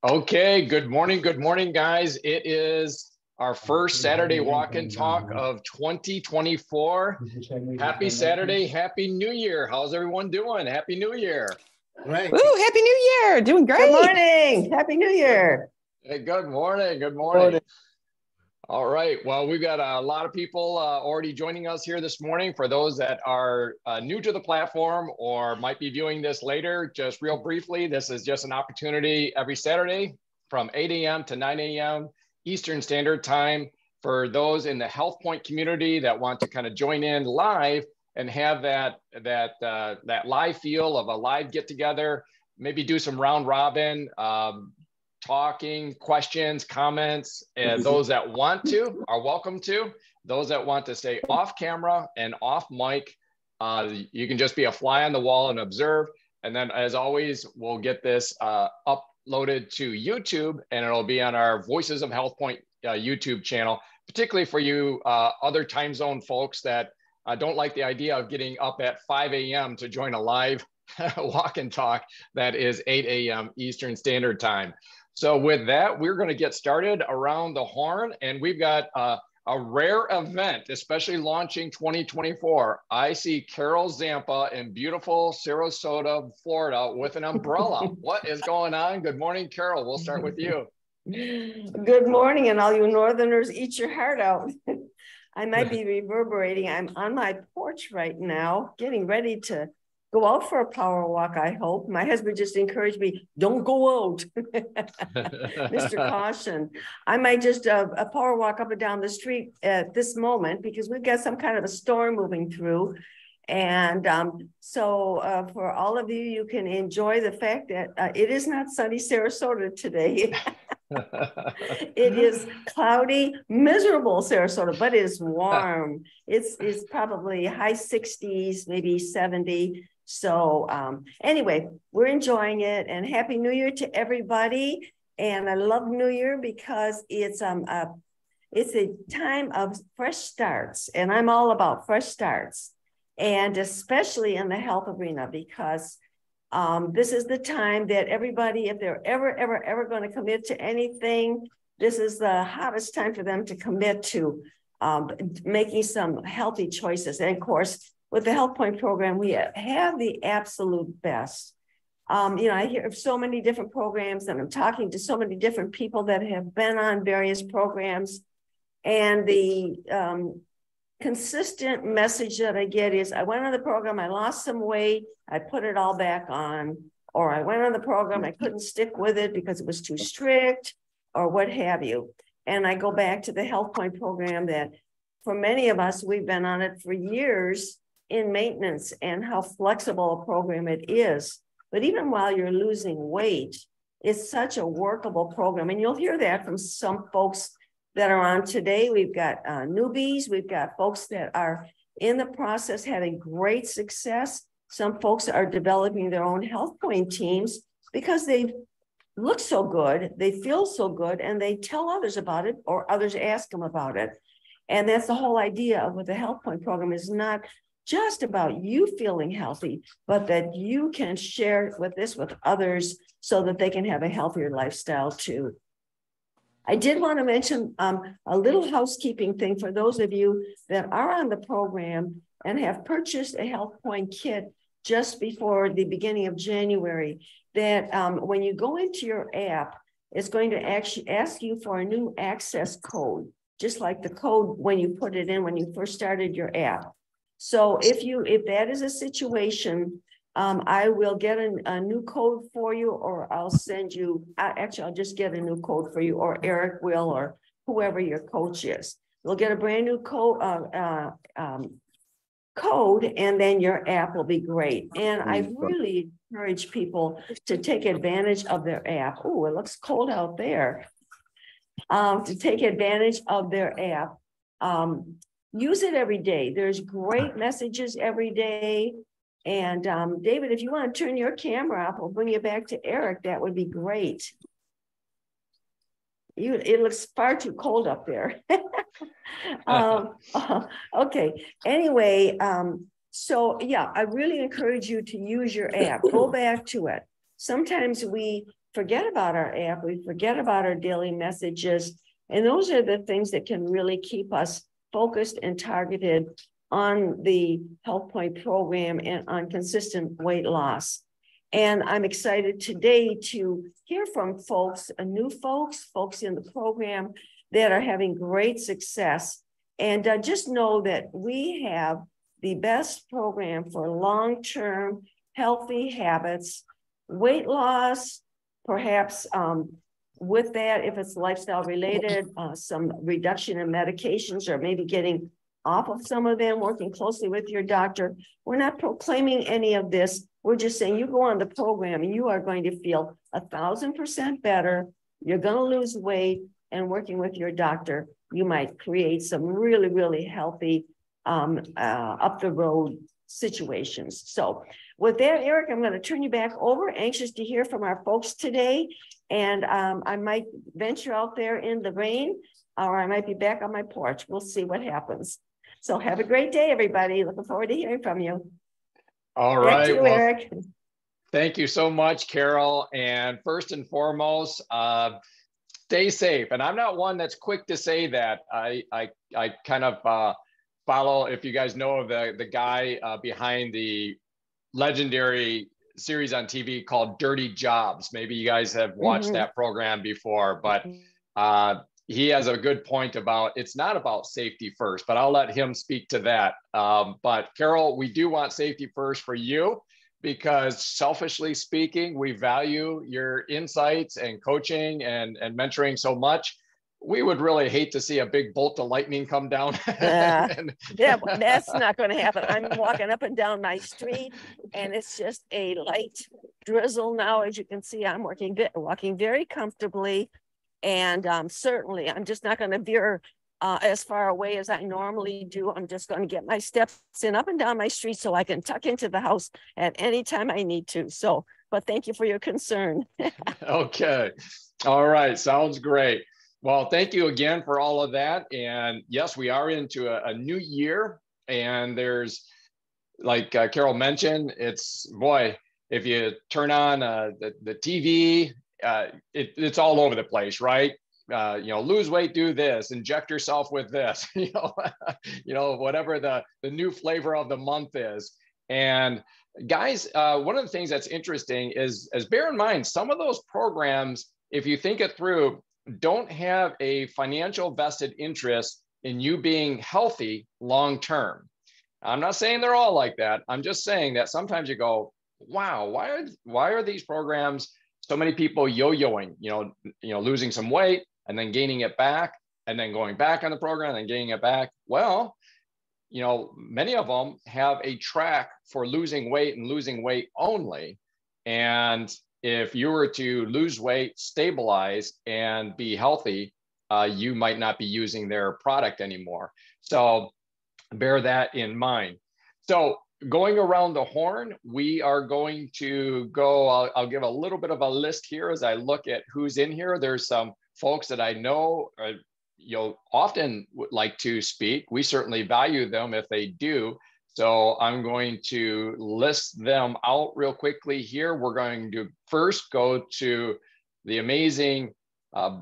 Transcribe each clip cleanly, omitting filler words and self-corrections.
Okay, good morning, guys. It is our first Saturday walk and talk of 2024. Happy Saturday, Happy New Year. How's everyone doing? Happy New Year. Right. Woo, Happy New Year. Doing great. Good morning. Happy New Year. Hey, good morning. All right. Well, we've got a lot of people already joining us here this morning. For those that are new to the platform or might be viewing this later, just real briefly, this is just an opportunity every Saturday from 8 a.m. to 9 a.m. Eastern Standard Time for those in the HealthPointe community that want to kind of join in live and have that live feel of a live get together, maybe do some round robin, talking, questions, comments, and those that want to are welcome to. Those that want to stay off camera and off mic, you can just be a fly on the wall and observe. And then as always, we'll get this uploaded to YouTube, and it'll be on our Voices of HealthPointe YouTube channel, particularly for you other time zone folks that don't like the idea of getting up at 5 a.m. to join a live walk and talk that is 8 a.m. Eastern Standard Time. So with that, we're going to get started around the horn, and we've got a rare event, especially launching 2024. I see Carol Zampa in beautiful Sarasota, Florida with an umbrella. What is going on? Good morning, Carol. We'll start with you. Good morning, and all you Northerners, eat your heart out. I might be reverberating. I'm on my porch right now, getting ready to go out for a power walk, I hope. My husband just encouraged me, don't go out. Mr. Caution. I might just a power walk up and down the street at this moment because we've got some kind of a storm moving through. And so for all of you, you can enjoy the fact that it is not sunny Sarasota today. It is cloudy, miserable Sarasota, but it's warm. It's probably high 60s, maybe 70. So anyway, we're enjoying it, and Happy New Year to everybody. And I love New Year because it's a time of fresh starts, and I'm all about fresh starts, and especially in the health arena, because this is the time that everybody, if they're ever going to commit to anything, this is the hottest time for them to commit to making some healthy choices. And of course, with the HealthPointe program, we have the absolute best. I hear of so many different programs, and I'm talking to so many different people that have been on various programs. And the consistent message that I get is, I went on the program, I lost some weight, I put it all back on, or I went on the program, I couldn't stick with it because it was too strict, or what have you. And I go back to the HealthPointe program that for many of us, we've been on it for years in maintenance, and how flexible a program it is. But even while you're losing weight, it's such a workable program. And you'll hear that from some folks that are on today. We've got newbies, we've got folks that are in the process having great success. Some folks are developing their own HealthPointe teams because they look so good, they feel so good, and they tell others about it, or others ask them about it. And that's the whole idea of what the HealthPointe program is, not just about you feeling healthy, but that you can share this with others so that they can have a healthier lifestyle too. I did want to mention a little housekeeping thing for those of you that are on the program and have purchased a HealthPointe kit just before the beginning of January, that when you go into your app, it's going to actually ask you for a new access code, just like the code when you put it in when you first started your app. So if that is a situation, I will get a new code for you, or I'll send you, actually, I'll just get a new code for you, or Eric will, or whoever your coach is. You'll get a brand new code, and then your app will be great. And I really encourage people to take advantage of their app. Oh, it looks cold out there. To take advantage of their app. Use it every day. There's great messages every day. And David, if you want to turn your camera up, we'll bring you back to Eric. That would be great. It looks far too cold up there. Okay. Anyway, so yeah, I really encourage you to use your app. Go back to it. Sometimes we forget about our app, we forget about our daily messages. And those are the things that can really keep us focused and targeted on the HealthPointe program and on consistent weight loss. And I'm excited today to hear from folks, new folks in the program that are having great success. And just know that we have the best program for long-term healthy habits, weight loss, perhaps with that, if it's lifestyle related, some reduction in medications or maybe getting off of some of them, working closely with your doctor. We're not proclaiming any of this. We're just saying you go on the program and you are going to feel 1,000% better. You're going to lose weight, and working with your doctor, you might create some really, really healthy up the road situations. So with that, Eric, I'm going to turn you back over. Anxious to hear from our folks today. And I might venture out there in the rain, or I might be back on my porch. We'll see what happens. So have a great day, everybody. Looking forward to hearing from you. All right. Back to you, Eric. Thank you so much, Carol. And first and foremost, stay safe. And I'm not one that's quick to say that. I kind of follow, if you guys know of the guy behind the legendary series on TV called Dirty Jobs. Maybe you guys have watched that program before, but he has a good point about it's not about safety first, but I'll let him speak to that. But Carol, we do want safety first for you, because selfishly speaking, we value your insights and coaching and mentoring so much. We would really hate to see a big bolt of lightning come down. Yeah, that's not going to happen. I'm walking up and down my street, and it's just a light drizzle now. As you can see, I'm walking very comfortably. And certainly, I'm just not going to veer as far away as I normally do. I'm just going to get my steps in up and down my street so I can tuck into the house at any time I need to. So, but thank you for your concern. Okay. All right. Sounds great. Well, thank you again for all of that. And yes, we are into a new year. And there's, like Carol mentioned, it's, boy, if you turn on the TV, it's all over the place, right? Lose weight, do this, inject yourself with this, whatever the new flavor of the month is. And guys, one of the things that's interesting is bear in mind, some of those programs, if you think it through, don't have a financial vested interest in you being healthy long-term. I'm not saying they're all like that. I'm just saying that sometimes you go, wow, why are these programs, so many people yo-yoing, losing some weight and then gaining it back and then going back on the program and gaining it back. Well, many of them have a track for losing weight and losing weight only. And if you were to lose weight, stabilize, and be healthy, you might not be using their product anymore. So bear that in mind. So going around the horn, we are going to go, I'll give a little bit of a list here as I look at who's in here. There's some folks that I know often would like to speak. We certainly value them if they do. So I'm going to list them out real quickly here. We're going to first go to the amazing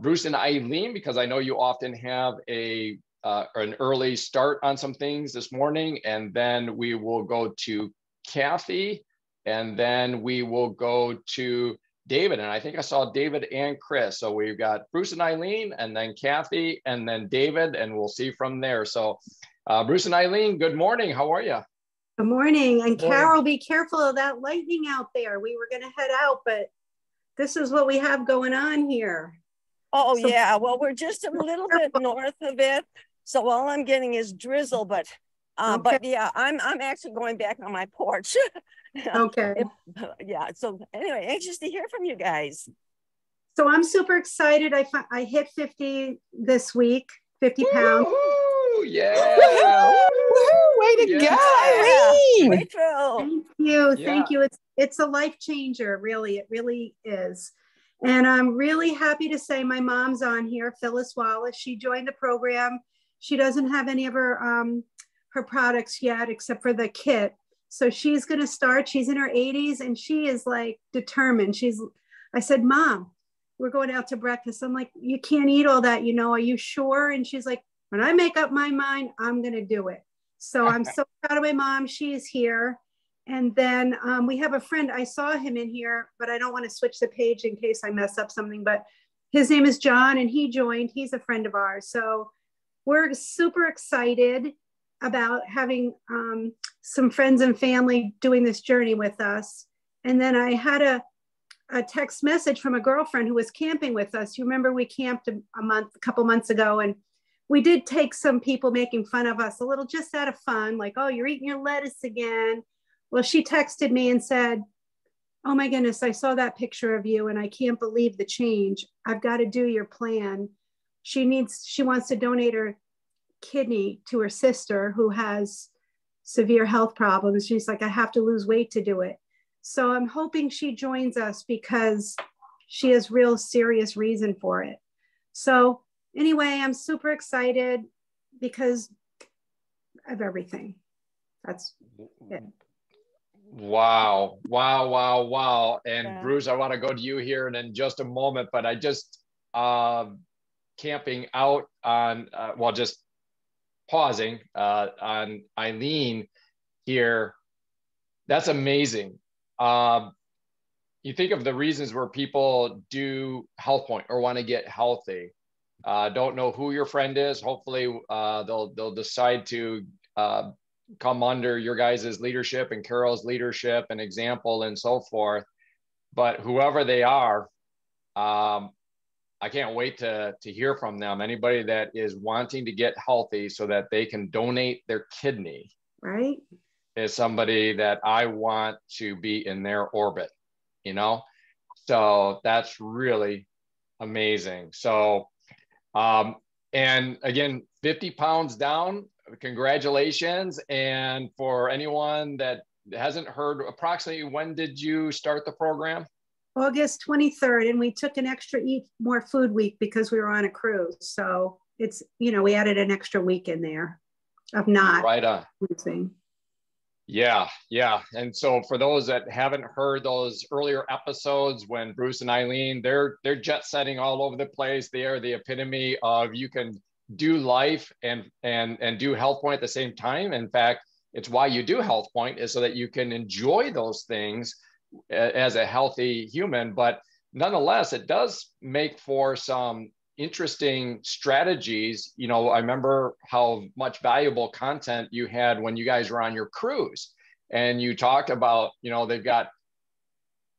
Bruce and Eileen, because I know you often have an early start on some things this morning. And then we will go to Kathy, and then we will go to David. And I think I saw David and Chris. So we've got Bruce and Eileen, and then Kathy, and then David, and we'll see from there. So Bruce and Eileen, good morning. How are you? Good morning. And Carol, be careful of that lightning out there. We were going to head out, but this is what we have going on here. Oh, so, yeah. Well, we're just a little bit north of it. So all I'm getting is drizzle, but yeah, I'm actually going back on my porch. Okay. Yeah. So anyway, anxious to hear from you guys. So I'm super excited. I hit 50 this week, 50 pounds. Woo-hoo, yeah. Woo-hoo, way to go, Eileen. Thank you. Yeah. Thank you. It's a life changer, really. It really is. And I'm really happy to say my mom's on here, Phyllis Wallace. She joined the program. She doesn't have any of her products yet, except for the kit. So she's going to start. She's in her 80s, and she is like determined. She's I said, Mom, we're going out to breakfast. I'm like, you can't eat all that, you know, are you sure? And she's like, when I make up my mind, I'm going to do it. So I'm so proud of my mom. She is here. And then we have a friend. I saw him in here, but I don't want to switch the page in case I mess up something. But his name is John, and he joined. He's a friend of ours. So we're super excited about having some friends and family doing this journey with us. And then I had a text message from a girlfriend who was camping with us. You remember we camped a couple months ago, and we did take some people making fun of us a little just out of fun, like, oh, you're eating your lettuce again. Well, she texted me and said, oh my goodness, I saw that picture of you and I can't believe the change. I've got to do your plan. She wants to donate her kidney to her sister who has severe health problems. She's like, I have to lose weight to do it. So I'm hoping she joins us because she has real serious reason for it. So anyway, I'm super excited because of everything. That's it. Wow. And yeah. Bruce, I want to go to you here in just a moment, but I just camping out on, just pausing on Eileen here. That's amazing. You think of the reasons where people do HealthPointe or want to get healthy. Don't know who your friend is. Hopefully they'll decide to come under your guys' leadership and Carol's leadership and example and so forth. But whoever they are, I can't wait to hear from them. Anybody that is wanting to get healthy so that they can donate their kidney, right, is somebody that I want to be in their orbit, you know? So that's really amazing. So, and again, 50 pounds down, congratulations. And for anyone that hasn't heard, approximately when did you start the program? August 23rd. And we took an extra Eat More Food week because we were on a cruise. So it's, we added an extra week in there of not right on. losing. Yeah. And so for those that haven't heard those earlier episodes when Bruce and Eileen, they're jet setting all over the place. They are the epitome of you can do life and do HealthPointe at the same time. In fact, it's why you do HealthPointe, is so that you can enjoy those things as a healthy human. But nonetheless, it does make for some interesting strategies. I remember how much valuable content you had when you guys were on your cruise, and you talked about, they've got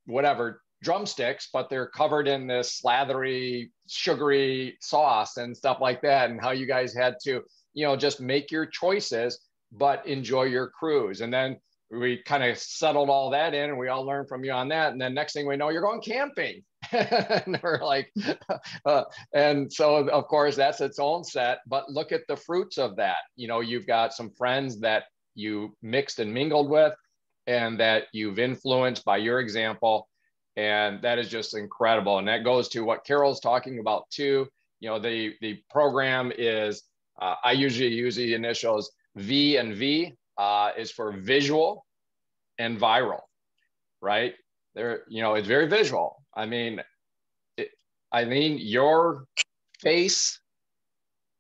whatever drumsticks, but they're covered in this slathery, sugary sauce and stuff like that, and how you guys had to, just make your choices, but enjoy your cruise. And then we kind of settled all that in, and we all learned from you on that. And then next thing we know, you're going camping. And we're like, and so of course that's its own set, but look at the fruits of that. You've got some friends that you mixed and mingled with and that you've influenced by your example. And that is just incredible. And that goes to what Carol's talking about too. The program is, I usually use the initials V, and V is for visual and viral, right? It's very visual. I mean, Eileen, your face,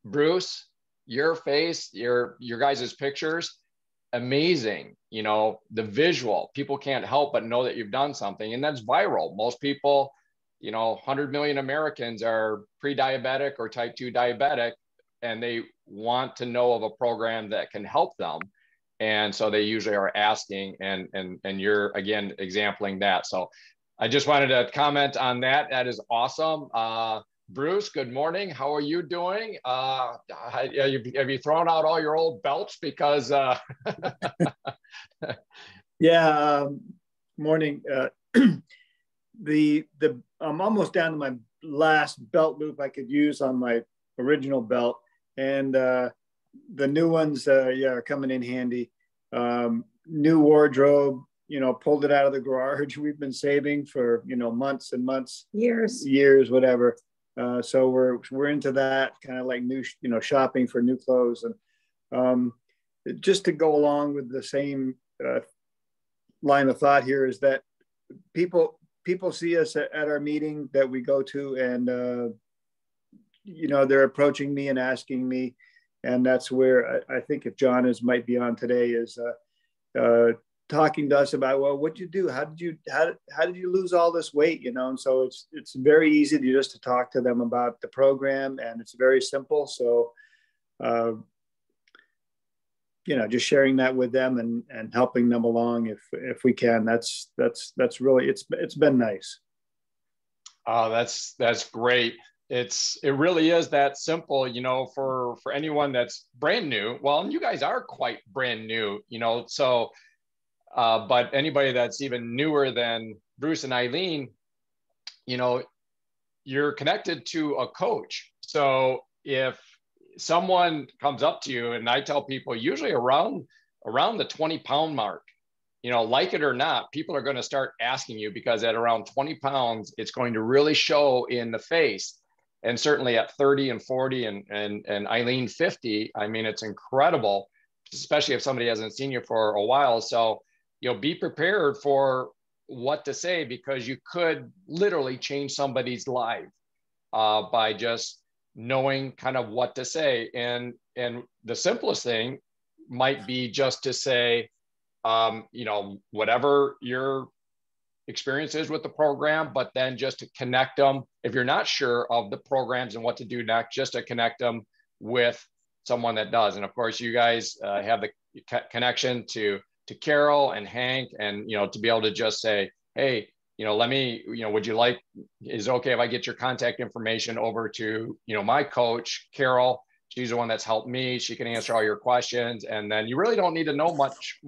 Bruce, your face, your guys' pictures, amazing. The visual, people can't help but know that you've done something, and that's viral. Most people, 100 million Americans are pre-diabetic or type 2 diabetic, and they want to know of a program that can help them. And so they usually are asking, and you're, again, exempling that. So I just wanted to comment on that. That is awesome. Bruce, good morning. How are you doing? Have you thrown out all your old belts? Because yeah, morning. I'm almost down to my last belt loop I could use on my original belt, and the new ones, are coming in handy. New wardrobe. Pulled it out of the garage. We've been saving for, months and months, years, whatever. So we're into that kind of like new, shopping for new clothes. And just to go along with the same line of thought here is that people people see us at our meeting that we go to, and you know, they're approaching me and asking me, and that's where I think if John might be on today is talking to us about, well, what'd you do? How did you lose all this weight? You know, and so it's very easy to talk to them about the program, and it's very simple. So, you know, just sharing that with them and helping them along if we can. That's really, it's been nice. Oh, that's great. It really is that simple, you know, for anyone that's brand new. Well, and you guys are quite brand new, you know, so, but anybody that's even newer than Bruce and Eileen, you know, you're connected to a coach. So if someone comes up to you, and I tell people usually around the 20-pound mark, you know, like it or not, people are going to start asking you, because at around 20 pounds, it's going to really show in the face. And certainly at 30 and 40 and Eileen 50, I mean, it's incredible, especially if somebody hasn't seen you for a while. So, you know, be prepared for what to say, because you could literally change somebody's life by just knowing kind of what to say. And the simplest thing might be just to say, you know, whatever your experience is with the program, but then just to connect them, if you're not sure of the programs and what to do next, just to connect them with someone that does. And of course, you guys have the connection to Carol and Hank, and, you know, to be able to just say, hey, you know, would you like, is it okay if I get your contact information over to, you know, my coach, Carol? She's the one that's helped me. She can answer all your questions. And then you really don't need to know much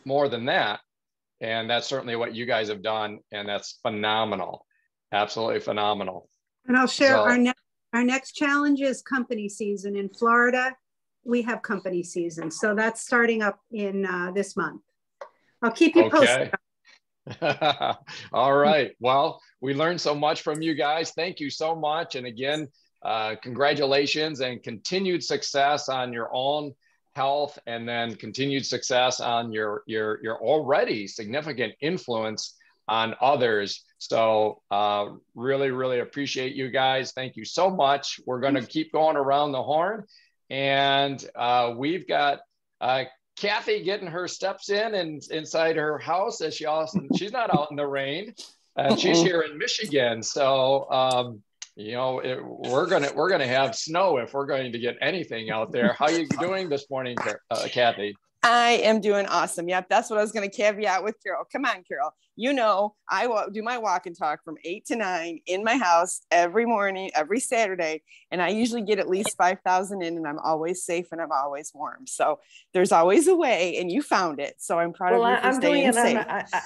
more than that. And that's certainly what you guys have done. And that's phenomenal. Absolutely phenomenal. And I'll share our next challenge is company season in Florida. We have company season. So that's starting up in this month. I'll keep you posted. All right. Well, we learned so much from you guys. Thank you so much. And again, congratulations and continued success on your own health, and then continued success on your already significant influence on others. So really, really appreciate you guys. Thank you so much. We're going to keep going around the horn, and we've got Kathy getting her steps inside her house, as she's not out in the rain, and she's here in Michigan. So you know, we're gonna have snow if we're going to get anything out there. How are you doing this morning, Kathy? I am doing awesome. Yep, that's what I was going to caveat with Carol. Come on, Carol. You know, I do my walk and talk from 8 to 9 in my house every morning, every Saturday. And I usually get at least 5,000 in, and I'm always safe and I'm always warm. So there's always a way, and you found it. So I'm proud of you for staying safe.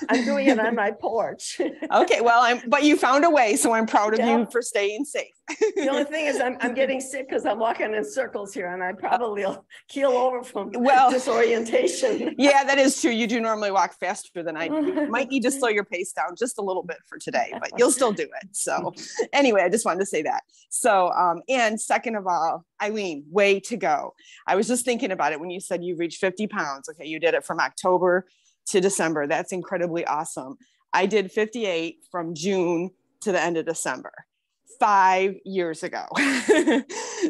I'm doing it on my porch. Okay, well, but you found a way. So I'm proud of you for staying safe. The only thing is I'm getting sick because I'm walking in circles here, and I probably will keel over from disorientation. Yeah, that is true. You do normally walk faster than I do. You might need to slow your pace down just a little bit for today, but you'll still do it. So anyway, I just wanted to say that. So, and second of all, Eileen, way to go. I was just thinking about it when you said you reached 50 pounds. Okay, you did it from October to December. That's incredibly awesome. I did 58 from June to the end of December. 5 years ago.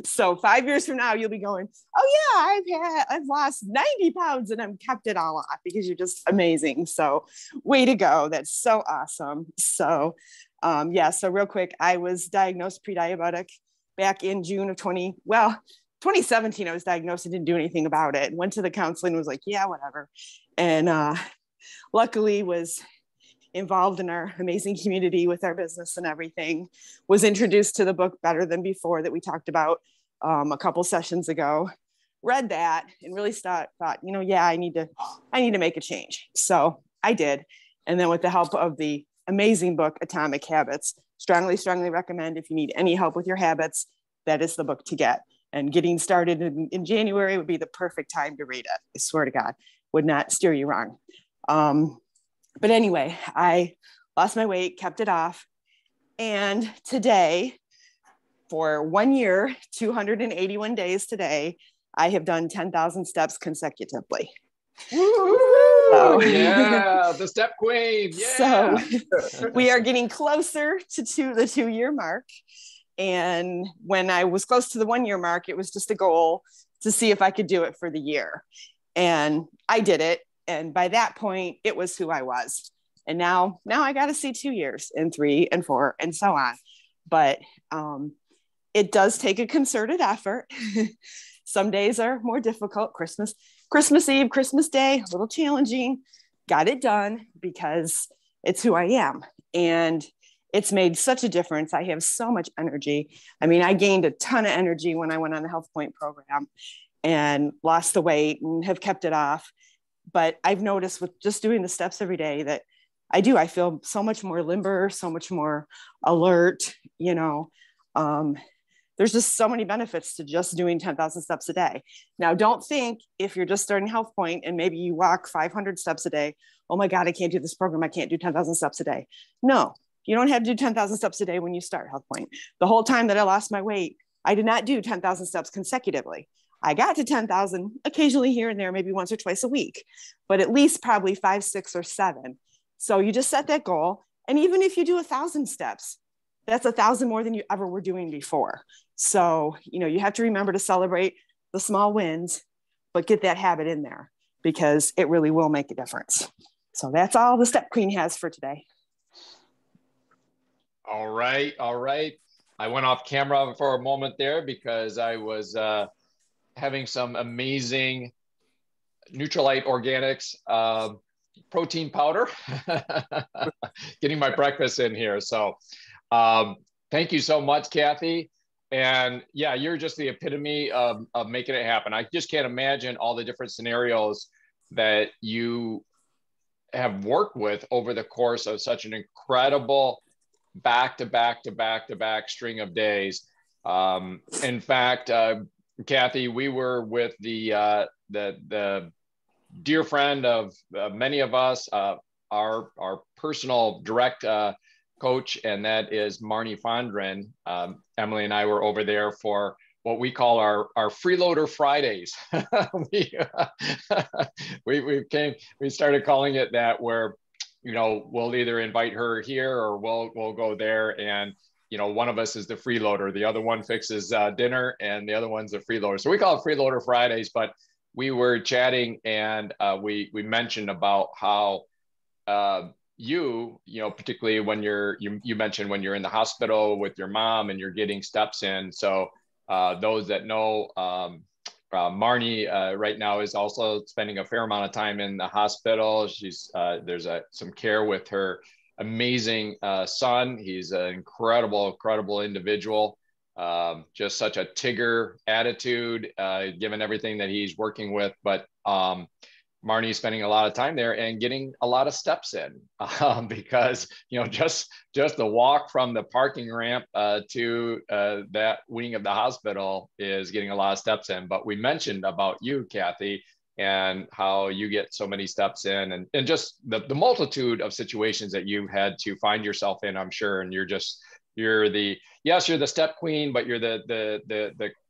So 5 years from now, you'll be going, oh yeah, I've lost 90 pounds and I've kept it all off, because you're just amazing. So way to go. That's so awesome. So so real quick, I was diagnosed pre-diabetic back in June of 2017. I was diagnosed and didn't do anything about it. Went to the counseling and was like, yeah, whatever. And luckily was involved in our amazing community with our business and everything, was introduced to the book Better Than Before that we talked about a couple sessions ago, read that and really thought, you know, yeah, I need to make a change. So I did. And then with the help of the amazing book, Atomic Habits, strongly recommend, if you need any help with your habits, that is the book to get. And getting started in January would be the perfect time to read it. I swear to God, would not steer you wrong. But anyway, I lost my weight, kept it off. And today, for 1 year, 281 days today, I have done 10,000 steps consecutively. So, yeah, the step queen. Yeah. So we are getting closer to the 2-year mark. And when I was close to the 1-year mark, it was just a goal to see if I could do it for the year. And I did it. And by that point, it was who I was. And now I got to see 2 years and 3 and 4 and so on. But it does take a concerted effort. Some days are more difficult. Christmas Eve, Christmas Day, a little challenging. Got it done because it's who I am. And it's made such a difference. I have so much energy. I mean, I gained a ton of energy when I went on the HealthPointe program and lost the weight and have kept it off. But I've noticed with just doing the steps every day that I feel so much more limber, so much more alert, you know. There's just so many benefits to just doing 10,000 steps a day. Now, don't think if you're just starting HealthPointe and maybe you walk 500 steps a day, oh my God, I can't do this program. I can't do 10,000 steps a day. No, you don't have to do 10,000 steps a day when you start HealthPointe. The whole time that I lost my weight, I did not do 10,000 steps consecutively. I got to 10,000 occasionally here and there, maybe once or twice a week, but at least probably 5, 6, or 7. So you just set that goal. And even if you do 1,000 steps, that's 1,000 more than you ever were doing before. So, you know, you have to remember to celebrate the small wins, but get that habit in there because it really will make a difference. So that's all the Step Queen has for today. All right. All right. I went off camera for a moment there because I was having some amazing Nutrilite Organics protein powder, getting my breakfast in here. So thank you so much, Kathy. And yeah, you're just the epitome of making it happen. I just can't imagine all the different scenarios that you have worked with over the course of such an incredible back-to-back string of days. In fact, Kathy, we were with the dear friend of many of us, our personal direct coach, and that is Marnie Fondren. Emily and I were over there for what we call our freeloader Fridays. we started calling it that, where, you know, we'll either invite her here or we'll go there, and you know, one of us is the freeloader, the other one fixes dinner, and the other one's the freeloader. So we call it freeloader Fridays. But we were chatting, and we mentioned about how you know, particularly when you mentioned when you're in the hospital with your mom and you're getting steps in. So those that know, Marnie right now is also spending a fair amount of time in the hospital. She's there's some care with her amazing son. He's an incredible individual. Just such a Tigger attitude, given everything that he's working with. But Marnie's spending a lot of time there and getting a lot of steps in, because, you know, just the walk from the parking ramp to that wing of the hospital is getting a lot of steps in. But we mentioned about you, Kathy, and how you get so many steps in, and just the multitude of situations that you've had to find yourself in, I'm sure. And you're the step queen, but you're the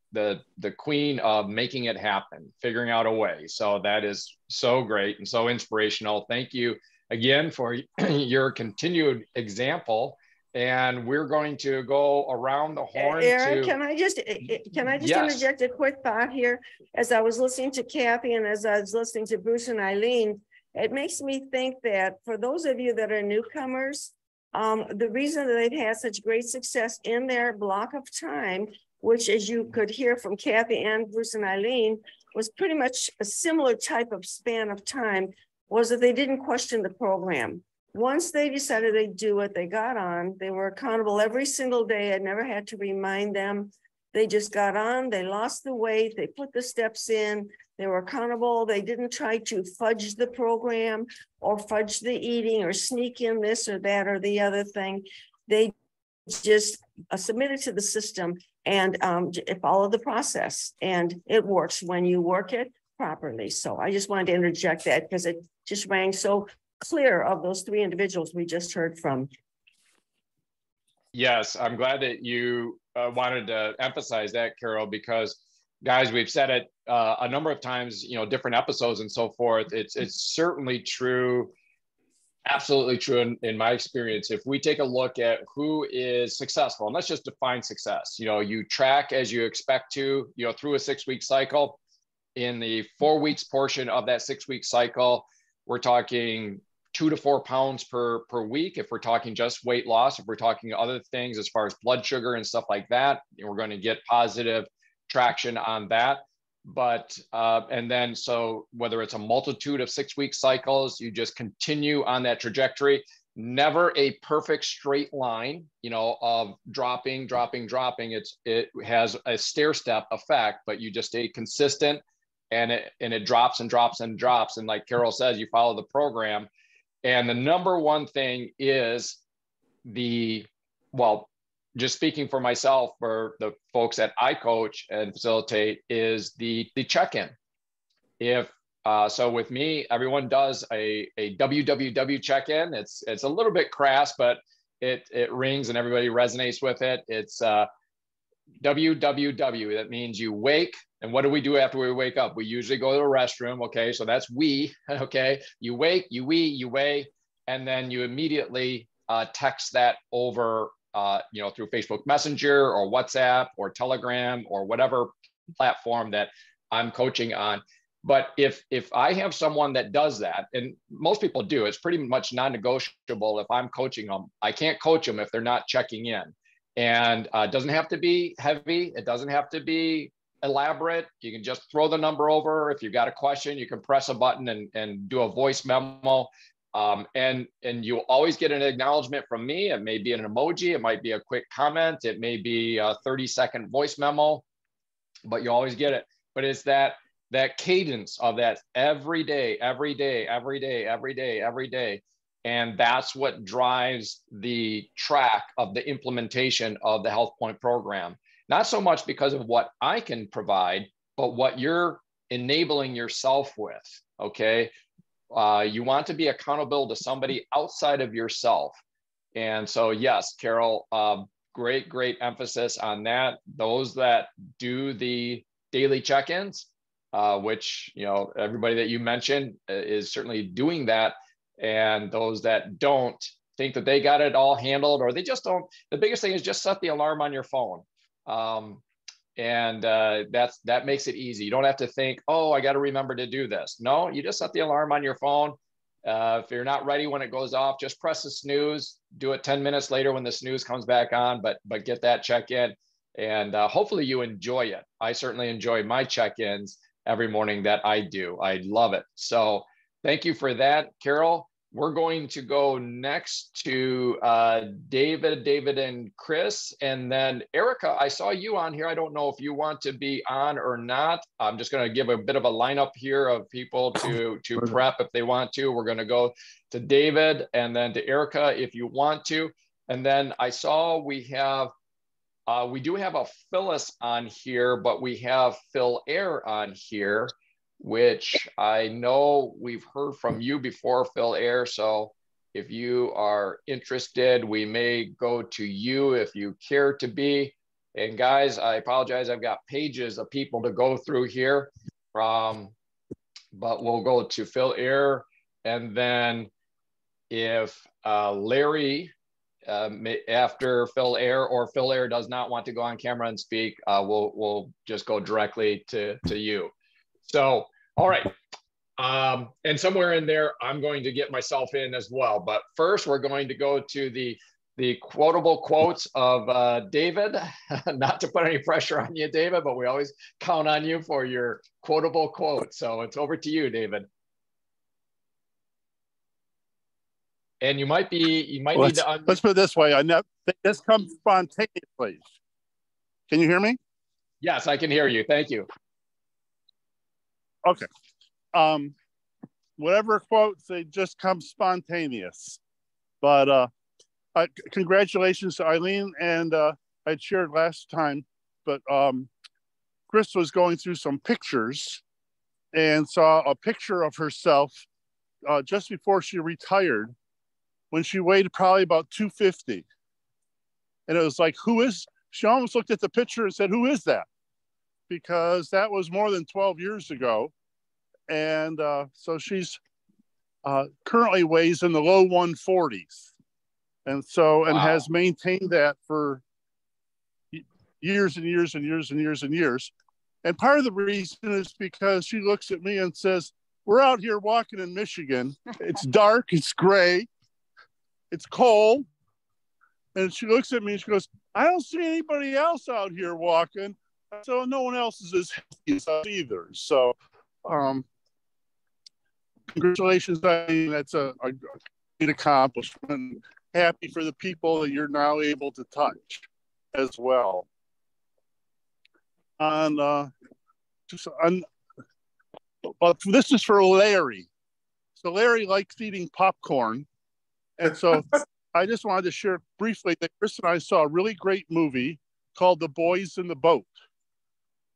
queen of making it happen, figuring out a way. So that is so great and so inspirational. Thank you again for your continued example. And we're going to go around the horn. Eric, can I just yes, interject a quick thought here? As I was listening to Kathy and as I was listening to Bruce and Eileen, it makes me think that for those of you that are newcomers, the reason that they've had such great success in their block of time, which, as you could hear from Kathy and Bruce and Eileen, was pretty much a similar type of span of time, was that they didn't question the program. Once they decided they'd do it, they got on, they were accountable every single day. I never had to remind them. They just got on, they lost the weight, they put the steps in, they were accountable. They didn't try to fudge the program or fudge the eating or sneak in this or that or the other thing. They just submitted to the system and followed the process. And it works when you work it properly. So I just wanted to interject that because it just rang so clear of those 3 individuals we just heard from. Yes, I'm glad that you wanted to emphasize that, Carol, because guys, we've said it a number of times, you know, different episodes and so forth. It's certainly true. Absolutely true in my experience. If we take a look at who is successful, and let's just define success, you know, you track as you expect to, you know, through a 6-week cycle. In the 4 weeks portion of that 6-week cycle, we're talking 2 to 4 pounds per week. If we're talking just weight loss, if we're talking other things as far as blood sugar and stuff like that, we're going to get positive traction on that. But, and then, so whether it's a multitude of 6-week cycles, you just continue on that trajectory, never a perfect straight line, you know, of dropping. It has a stair step effect, but you just stay consistent, and it drops and drops and drops. And like Carol says, you follow the program. And the number one thing is just speaking for myself, for the folks that I coach and facilitate, is the check-in. If so with me, everyone does a www check-in. It's a little bit crass, but it rings and everybody resonates with it. It's www. That means you wake. And what do we do after we wake up? We usually go to the restroom. Okay, so that's we. Okay, you wake, you weigh, and then you immediately text that over, you know, through Facebook Messenger or WhatsApp or Telegram or whatever platform that I'm coaching on. But if I have someone that does that, and most people do, it's pretty much non-negotiable. If I'm coaching them, I can't coach them if they're not checking in. And it doesn't have to be heavy. It doesn't have to be elaborate. You can just throw the number over. If you've got a question, you can press a button and do a voice memo. And you'll always get an acknowledgement from me. It may be an emoji. It might be a quick comment. It may be a 30-second voice memo, but you always get it. But it's that cadence of that every day. And that's what drives the track of the implementation of the HealthPointe program. Not so much because of what I can provide, but what you're enabling yourself with, okay? You want to be accountable to somebody outside of yourself. And so, yes, Carol, great emphasis on that. Those that do the daily check-ins, which, you know, everybody that you mentioned is certainly doing that. And those that don't think that they got it all handled, or they just don't, the biggest thing is just set the alarm on your phone. That makes it easy. You don't have to think, oh, I got to remember to do this. No, you just set the alarm on your phone. If you're not ready when it goes off, just press the snooze, do it 10 minutes later when the snooze comes back on, but get that check-in, and hopefully you enjoy it. I certainly enjoy my check-ins every morning that I do. I love it. So thank you for that, Carol. We're going to go next to David and Chris, and then Erica, I saw you on here. I don't know if you want to be on or not. I'm just going to give a bit of a lineup here of people to prep if they want to. We're going to go to David and then to Erica if you want to. And then I saw we do have a Phyllis on here, but we have Phil Air on here, which I know we've heard from you before, Phil Air. So if you are interested, we may go to you if you care to be. And guys, I apologize. I've got pages of people to go through here, but we'll go to Phil Air. And then if Larry, after Phil Air, or Phil Air does not want to go on camera and speak, we'll just go directly to you. So, all right. And somewhere in there, I'm going to get myself in as well. But first, we're going to go to the quotable quotes of David. Not to put any pressure on you, David, but we always count on you for your quotable quotes. So it's over to you, David. And you might need to. Let's put it this way. This comes spontaneously. Can you hear me? Yes, I can hear you. Thank you. Okay. Whatever quotes, they just come spontaneous. But congratulations to Eileen, and I shared last time, but Chris was going through some pictures and saw a picture of herself just before she retired, when she weighed probably about 250. And it was like, she almost looked at the picture and said, who is that? because that was more than 12 years ago. And so she's currently weighs in the low 140s. And so, and has maintained that for years and years and years and years and years. And part of the reason is because she looks at me and says, we're out here walking in Michigan. It's dark, it's gray, it's cold. And she looks at me and she goes, I don't see anybody else out here walking. So no one else is as healthy as us either. So congratulations, Eileen. That's a great accomplishment. Happy for the people that you're now able to touch as well. But this is for Larry. So Larry likes eating popcorn. And so I just wanted to share briefly that Chris and I saw a really great movie called The Boys in the Boat.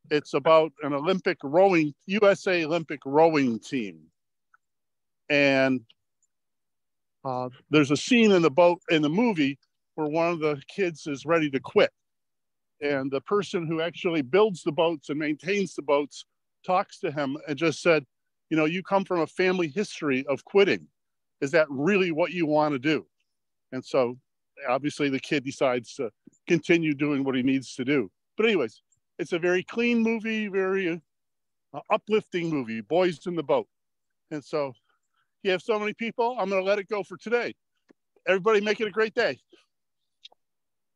It's about an USA Olympic rowing team. And there's a scene in the movie where one of the kids is ready to quit. And the person who actually builds the boats and maintains the boats talks to him and just said, you know, you come from a family history of quitting. Is that really what you want to do? And so obviously the kid decides to continue doing what he needs to do. But anyways, it's a very clean movie, very uplifting movie, Boys in the Boat. And so you have so many people, I'm going to let it go for today. Everybody make it a great day.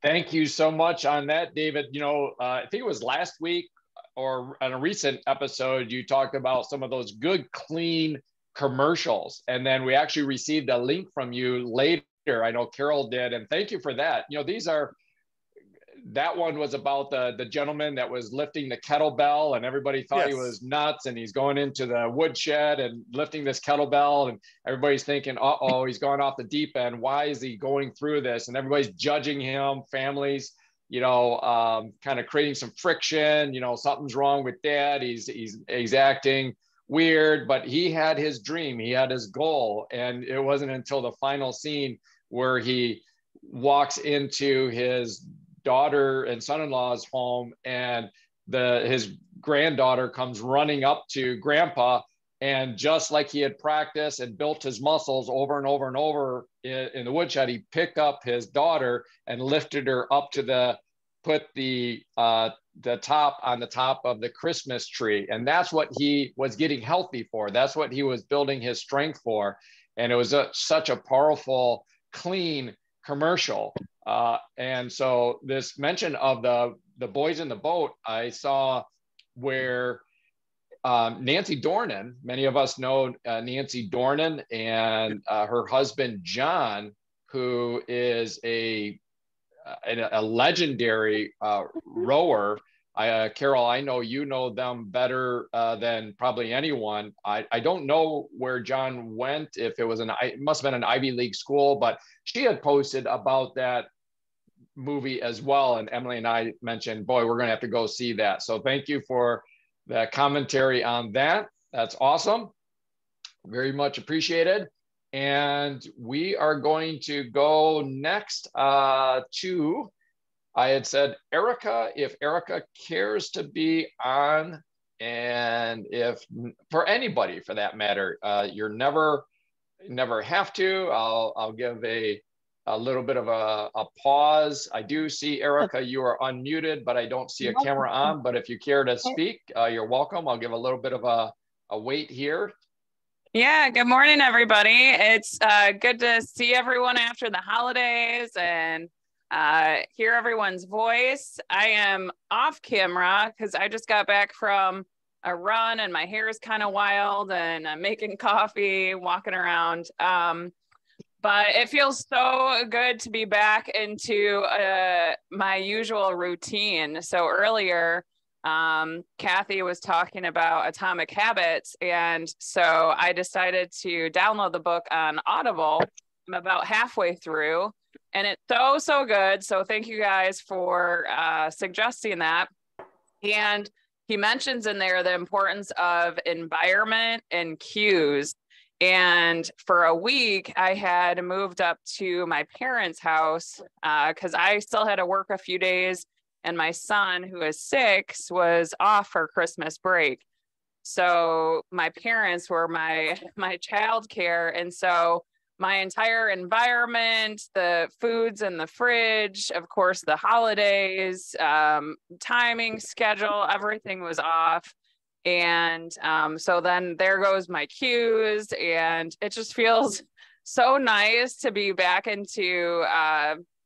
Thank you so much on that, David. You know, I think it was last week or on a recent episode, you talked about some of those good, clean commercials. And then we actually received a link from you later. I know Carol did. And thank you for that. You know, that one was about the gentleman that was lifting the kettlebell and everybody thought he was nuts, and he's going into the woodshed and lifting this kettlebell and everybody's thinking, uh-oh, he's gone off the deep end. Why is he going through this? And everybody's judging him, families, you know, kind of creating some friction, you know, something's wrong with dad. He's acting weird, but he had his dream, he had his goal. And it wasn't until the final scene where he walks into his daughter and son-in-law's home, and his granddaughter comes running up to grandpa, and just like he had practiced and built his muscles over and over and over in the woodshed, he picked up his daughter and lifted her up to put the top on the top of the Christmas tree. And that's what he was getting healthy for. That's what he was building his strength for. And it was such a powerful, clean commercial. And so this mention of the Boys in the Boat, I saw where Nancy Dornan, many of us know Nancy Dornan, and her husband, John, who is a legendary rower. Carol, I know you know them better than probably anyone. I don't know where John went, if it was it must have been an Ivy League school, but she had posted about that movie as well. And Emily and I mentioned, boy, we're going to have to go see that. So thank you for the commentary on that. That's awesome. Very much appreciated. And we are going to go next to, I had said, Erica, if Erica cares to be on, and if for anybody for that matter, you're never have to. I'll give a little bit of a pause. I do see Erica, you are unmuted, but I don't see a camera on. But if you care to speak, you're welcome. I'll give a little bit of a wait here. Yeah, good morning, everybody. It's good to see everyone after the holidays and hear everyone's voice. I am off camera because I just got back from a run and my hair is kind of wild and I'm making coffee, walking around. But it feels so good to be back into my usual routine. So earlier, Kathy was talking about Atomic Habits. And so I decided to download the book on Audible. I'm about halfway through and it's so good. So thank you guys for suggesting that. And he mentions in there the importance of environment and cues. And for a week, I had moved up to my parents' house because I still had to work a few days and my son, who is 6, was off for Christmas break. So my parents were my childcare. And so my entire environment, the foods in the fridge, of course, the holidays, timing, schedule, everything was off. And so then there goes my cues, and it just feels so nice to be back into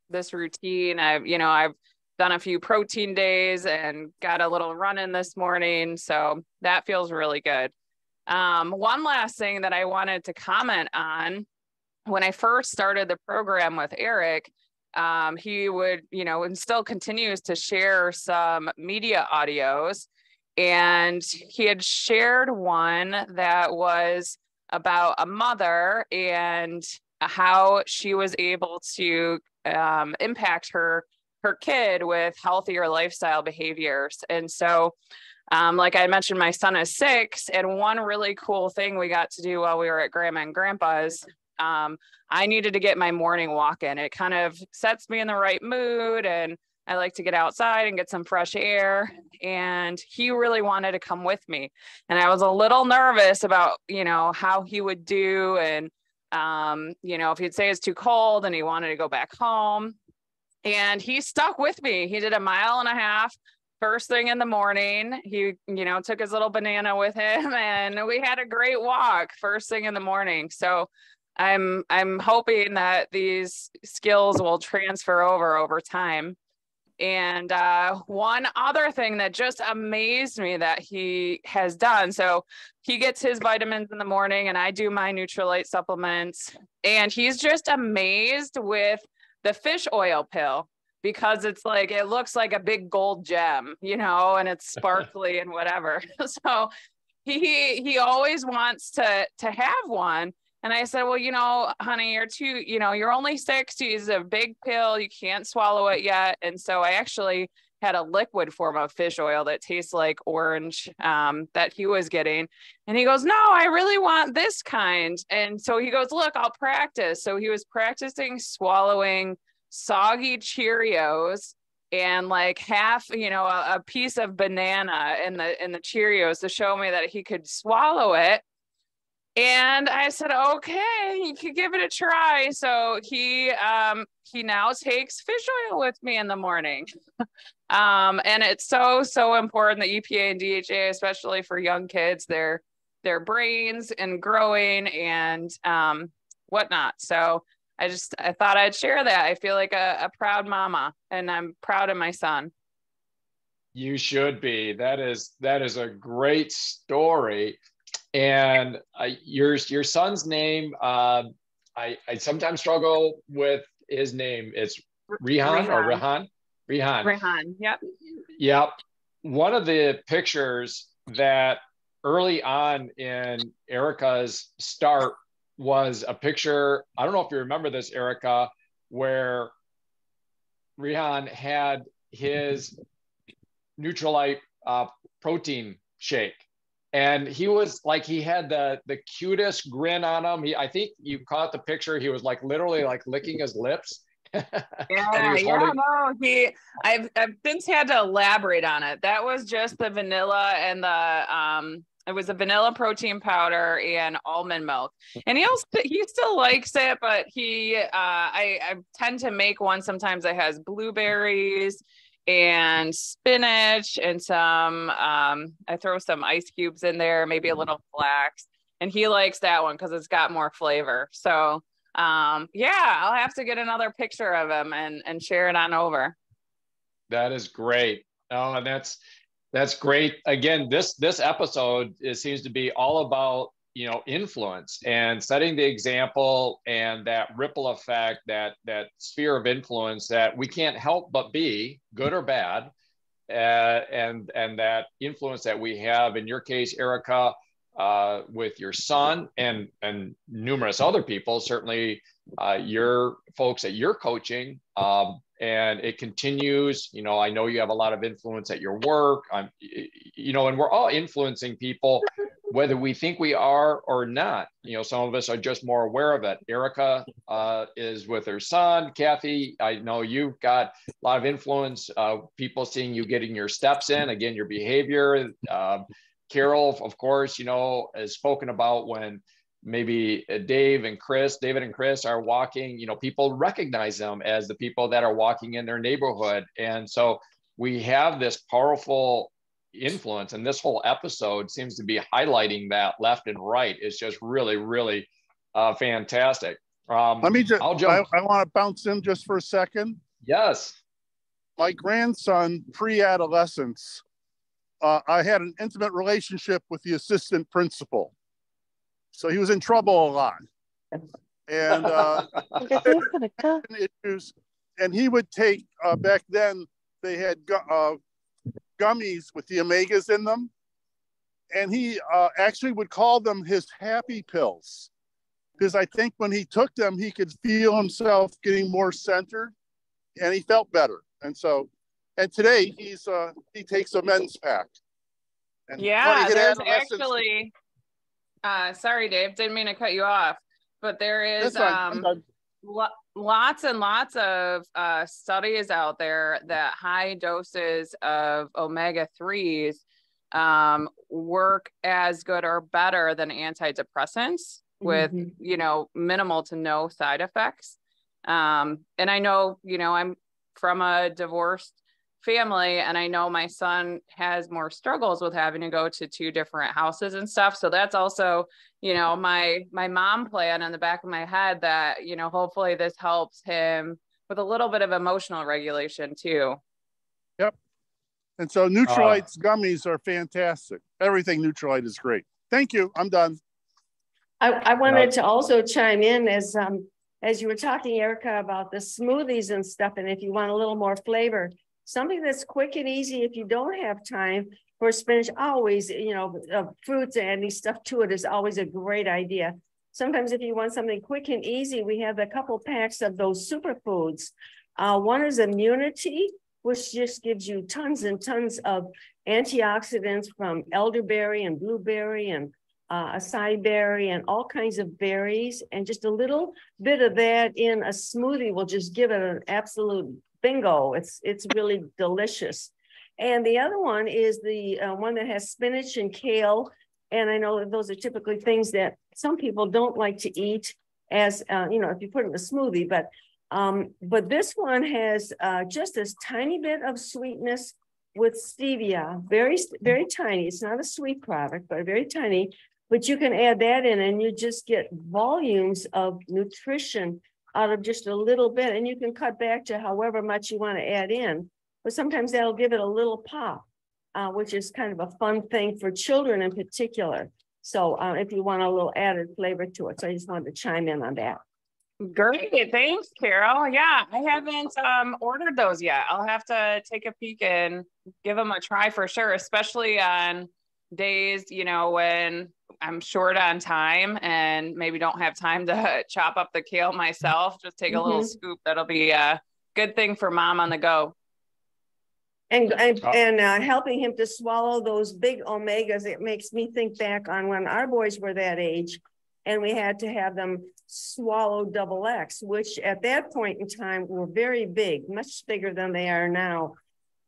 this routine. I've done a few protein days and got a little run in this morning. So that feels really good. One last thing that I wanted to comment on, when I first started the program with Eric, he would, and still continues to share some media audios. And he had shared one that was about a mother and how she was able to impact her kid with healthier lifestyle behaviors. And so, like I mentioned, my son is 6, and one really cool thing we got to do while we were at Grandma and Grandpa's, I needed to get my morning walk in. It kind of sets me in the right mood, and I like to get outside and get some fresh air. And he really wanted to come with me. And I was a little nervous about, how he would do. And, if he'd say it's too cold and he wanted to go back home. And he stuck with me. He did 1.5 miles first thing in the morning. He, took his little banana with him, and we had a great walk first thing in the morning. So I'm hoping that these skills will transfer over time. And one other thing that just amazed me that he has done. So he gets his vitamins in the morning, and I do my Nutrilite supplements. And he's just amazed with the fish oil pill, because it's like, it looks like a big gold gem, and it's sparkly and whatever. So he always wants to have one. And I said, well, honey, you're only 6. It's a big pill. You can't swallow it yet. And so I actually had a liquid form of fish oil that tastes like orange that he was getting. And he goes, no, I really want this kind. And so he goes, look, I'll practice. So he was practicing swallowing soggy Cheerios and like half, a piece of banana in the Cheerios to show me that he could swallow it. And I said, okay, you could give it a try. So he now takes fish oil with me in the morning. And it's so important, the EPA and DHA, especially for young kids, their brains and growing and whatnot. So I thought I'd share that. I feel like a proud mama, and I'm proud of my son. You should be. That is a great story. And your son's name, I sometimes struggle with his name. It's Rehan or Rehan? Rehan, yep. Yep. One of the pictures that early on in Erica's start was a picture, I don't know if you remember this, Erica, where Rehan had his Nutrilite protein shake. And he was like, he had the cutest grin on him. I think you caught the picture. He was like literally like licking his lips. I've since had to elaborate on it. That was just the vanilla and it was a vanilla protein powder and almond milk. And he still likes it, but I tend to make one sometimes that has blueberries and spinach and some, I throw some ice cubes in there, maybe a little flax, and he likes that one because it's got more flavor. So I'll have to get another picture of him and share it on over. That is great. Oh, and that's great. Again, this episode, it seems to be all about, influence and setting the example and that ripple effect, that sphere of influence that we can't help but be, good or bad, and that influence that we have, in your case, Erica, with your son and numerous other people, certainly your folks that you're coaching, and it continues. I know you have a lot of influence at your work, and we're all influencing people whether we think we are or not. You know, some of us are just more aware of it. Erica is with her son. Kathy, I know you've got a lot of influence, people seeing you getting your steps in, again, your behavior. Carol, of course, you know, has spoken about when maybe David and Chris are walking, you know, people recognize them as the people that are walking in their neighborhood. And so we have this powerful influence, and this whole episode seems to be highlighting that left and right. It's just really, really fantastic. Let me just, I want to bounce in just for a second. Yes. My grandson, pre-adolescence, I had an intimate relationship with the assistant principal. So he was in trouble a lot. And issues, and he would take, back then they had gummies with the omegas in them. And he actually would call them his happy pills. Because I think when he took them, he could feel himself getting more centered and he felt better. And so, and today he takes a men's pack. And yeah, there's actually, sorry, Dave, didn't mean to cut you off, but there is lots and lots of studies out there that high doses of omega-3s work as good or better than antidepressants with, you know, minimal to no side effects. And I know, you know, I'm from a divorced family, and I know my son has more struggles with having to go to 2 different houses and stuff. So that's also, you know, my mom plan on the back of my head that, you know, hopefully this helps him with a little bit of emotional regulation too. Yep. And so Nutrilite's gummies are fantastic. Everything Nutrilite is great. Thank you. I'm done. I wanted to also chime in as you were talking, Erica, about the smoothies and stuff. And if you want a little more flavor, something that's quick and easy if you don't have time for spinach, always, you know, fruits and adding stuff to it is always a great idea. Sometimes if you want something quick and easy, we have a couple packs of those superfoods. One is Immunity, which just gives you tons and tons of antioxidants from elderberry and blueberry and acai berry and all kinds of berries. And just a little bit of that in a smoothie will just give it an absolute bingo. It's really delicious. And the other one is the one that has spinach and kale. And I know that those are typically things that some people don't like to eat as, you know, if you put it in a smoothie, but this one has just this tiny bit of sweetness with stevia, very, very tiny. It's not a sweet product, but very tiny, but you can add that in and you just get volumes of nutrition out of just a little bit, and you can cut back to however much you want to add in. But sometimes that'll give it a little pop, which is kind of a fun thing for children in particular. So if you want a little added flavor to it. So I just wanted to chime in on that. Great. Thanks, Carol. Yeah, I haven't ordered those yet. I'll have to take a peek and give them a try for sure, especially on days, you know, when I'm short on time and maybe don't have time to chop up the kale myself. Just take a little scoop. That'll be a good thing for mom on the go. And helping him to swallow those big omegas, it makes me think back on when our boys were that age and we had to have them swallow XX, which at that point in time were very big, much bigger than they are now.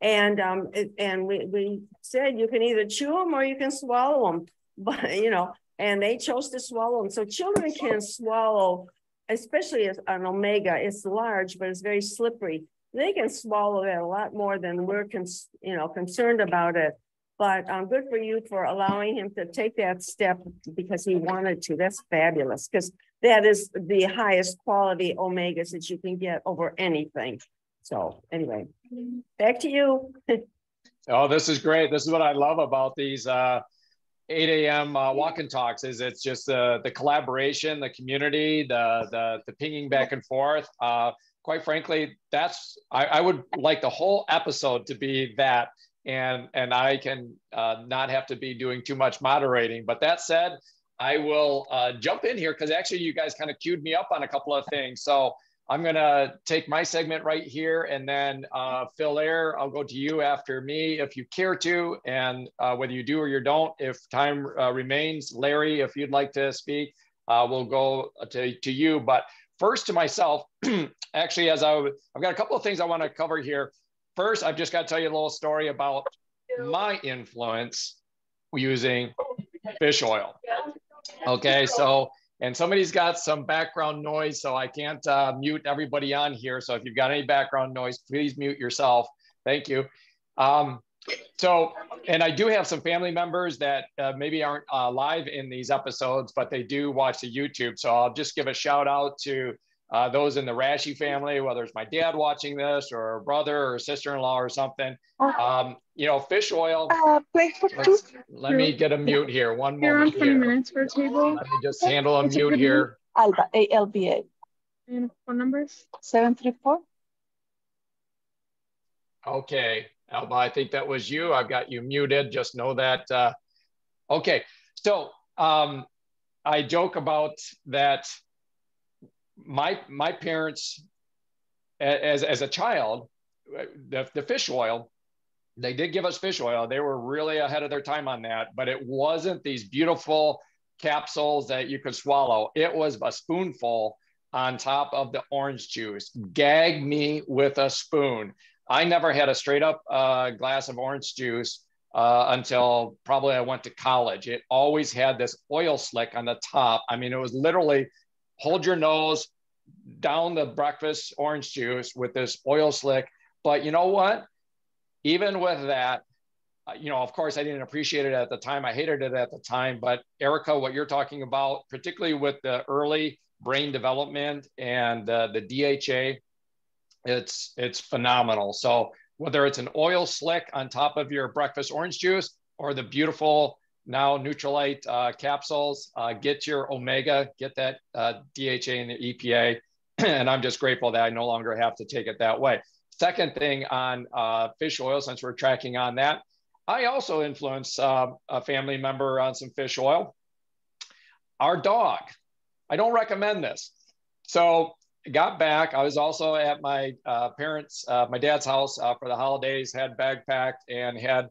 And we said you can either chew them or you can swallow them, but you know, and they chose to swallow them. So children can swallow, especially an omega. It's large, but it's very slippery. They can swallow that a lot more than we're concerned about it. But good for you for allowing him to take that step because he wanted to. That's fabulous, because that is the highest quality omegas that you can get over anything. So anyway, back to you. Oh, this is great. This is what I love about these 8 a.m. walk and talks. Is it's just the collaboration, the community, the pinging back and forth. Quite frankly, that's I would like the whole episode to be that, and I can not have to be doing too much moderating. But that said, I will jump in here because actually you guys kind of queued me up on a couple of things. So I'm gonna take my segment right here, and then Phil Air, I'll go to you after me if you care to, and whether you do or you don't, if time remains, Larry, if you'd like to speak, we'll go to you. But first to myself, actually, I've got a couple of things I want to cover here. First, I've just got to tell you a little story about my influence using fish oil. Okay, so, and somebody's got some background noise, so I can't mute everybody on here. So if you've got any background noise, please mute yourself. Thank you. So, and I do have some family members that maybe aren't live in these episodes, but they do watch the YouTube. So I'll just give a shout out to those in the Rashi family, whether it's my dad watching this or a brother or sister-in-law or something. You know, fish oil. Let me get a mute here. One moment. You're on 20 minutes for a table. Let me just handle a mute here. Alba, ALBA. And phone numbers? 734. Okay, Alba, I think that was you. I've got you muted. Just know that. Okay, so I joke about that. My parents, as a child, the fish oil, they did give us fish oil. They were really ahead of their time on that, but it wasn't these beautiful capsules that you could swallow. It was a spoonful on top of the orange juice. Gag me with a spoon. I never had a straight up glass of orange juice until probably I went to college. It always had this oil slick on the top. I mean, it was literally hold your nose down the breakfast orange juice with this oil slick. But you know what? Even with that, you know, of course, I didn't appreciate it at the time. I hated it at the time. But Erica, what you're talking about, particularly with the early brain development and the DHA, it's phenomenal. So whether it's an oil slick on top of your breakfast orange juice or the beautiful now Nutrilite capsules, get your omega, get that DHA and the EPA. And I'm just grateful that I no longer have to take it that way. Second thing on fish oil, since we're tracking on that, I also influence a family member on some fish oil. Our dog. I don't recommend this. So got back. I was also at my parents, my dad's house for the holidays, had bag packed and had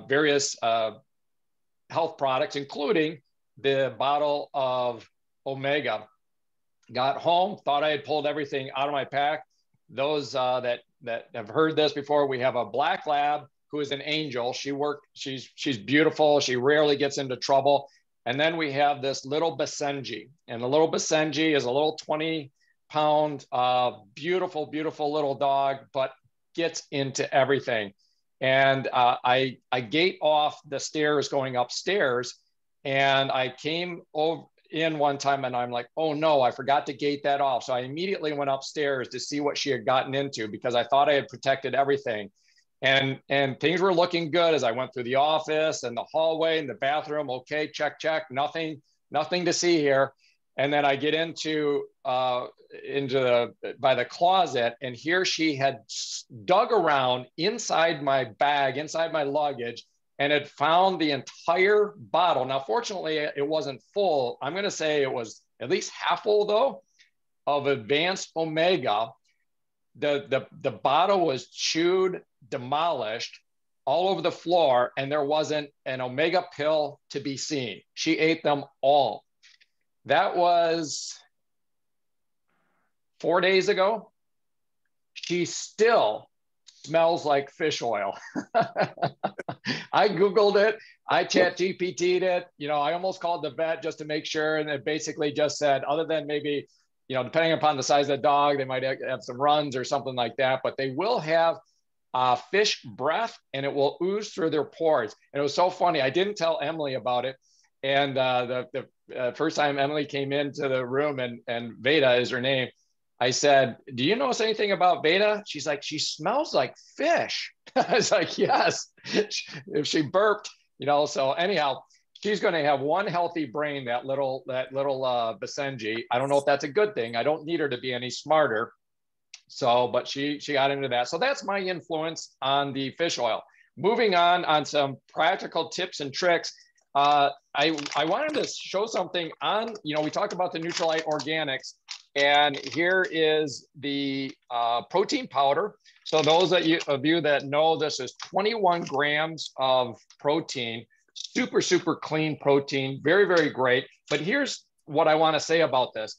various health products, including the bottle of omega. Got home, thought I had pulled everything out of my pack. Those that have heard this before, we have a black lab who is an angel. She's beautiful. She rarely gets into trouble. And then we have this little Basenji, and the little Basenji is a little 20-pound, beautiful, beautiful little dog, but gets into everything. And I gate off the stairs going upstairs, and I came over in one time and I'm like, oh no, I forgot to gate that off. So I immediately went upstairs to see what she had gotten into because I thought I had protected everything. And things were looking good as I went through the office and the hallway and the bathroom. Okay, check, nothing to see here. And then I get into by the closet, and here she had dug around inside my bag, inside my luggage, and had found the entire bottle. Now, fortunately, it wasn't full. I'm going to say it was at least half full, though, of advanced omega. The bottle was chewed, demolished all over the floor, and there wasn't an omega pill to be seen. She ate them all. That was 4 days ago. She still smells like fish oil. I Googled it. I ChatGPT'd it. You know, I almost called the vet just to make sure. And it basically just said, other than maybe, you know, depending upon the size of the dog, they might have some runs or something like that, but they will have fish breath, and it will ooze through their pores. And it was so funny. I didn't tell Emily about it. And the first time Emily came into the room, and Veda is her name, I said, do you notice anything about Veda? She's like, she smells like fish. I was like, yes, if she burped, you know. So anyhow, she's going to have one healthy brain, that little Basenji. I don't know if that's a good thing. I don't need her to be any smarter. So, but she got into that. So that's my influence on the fish oil. Moving on some practical tips and tricks. I wanted to show something on, you know, we talked about the Nutrilite Organics, And here is the protein powder. So those of you that know, this is 21 grams of protein, super, super clean protein, very, very great. But here's what I want to say about this.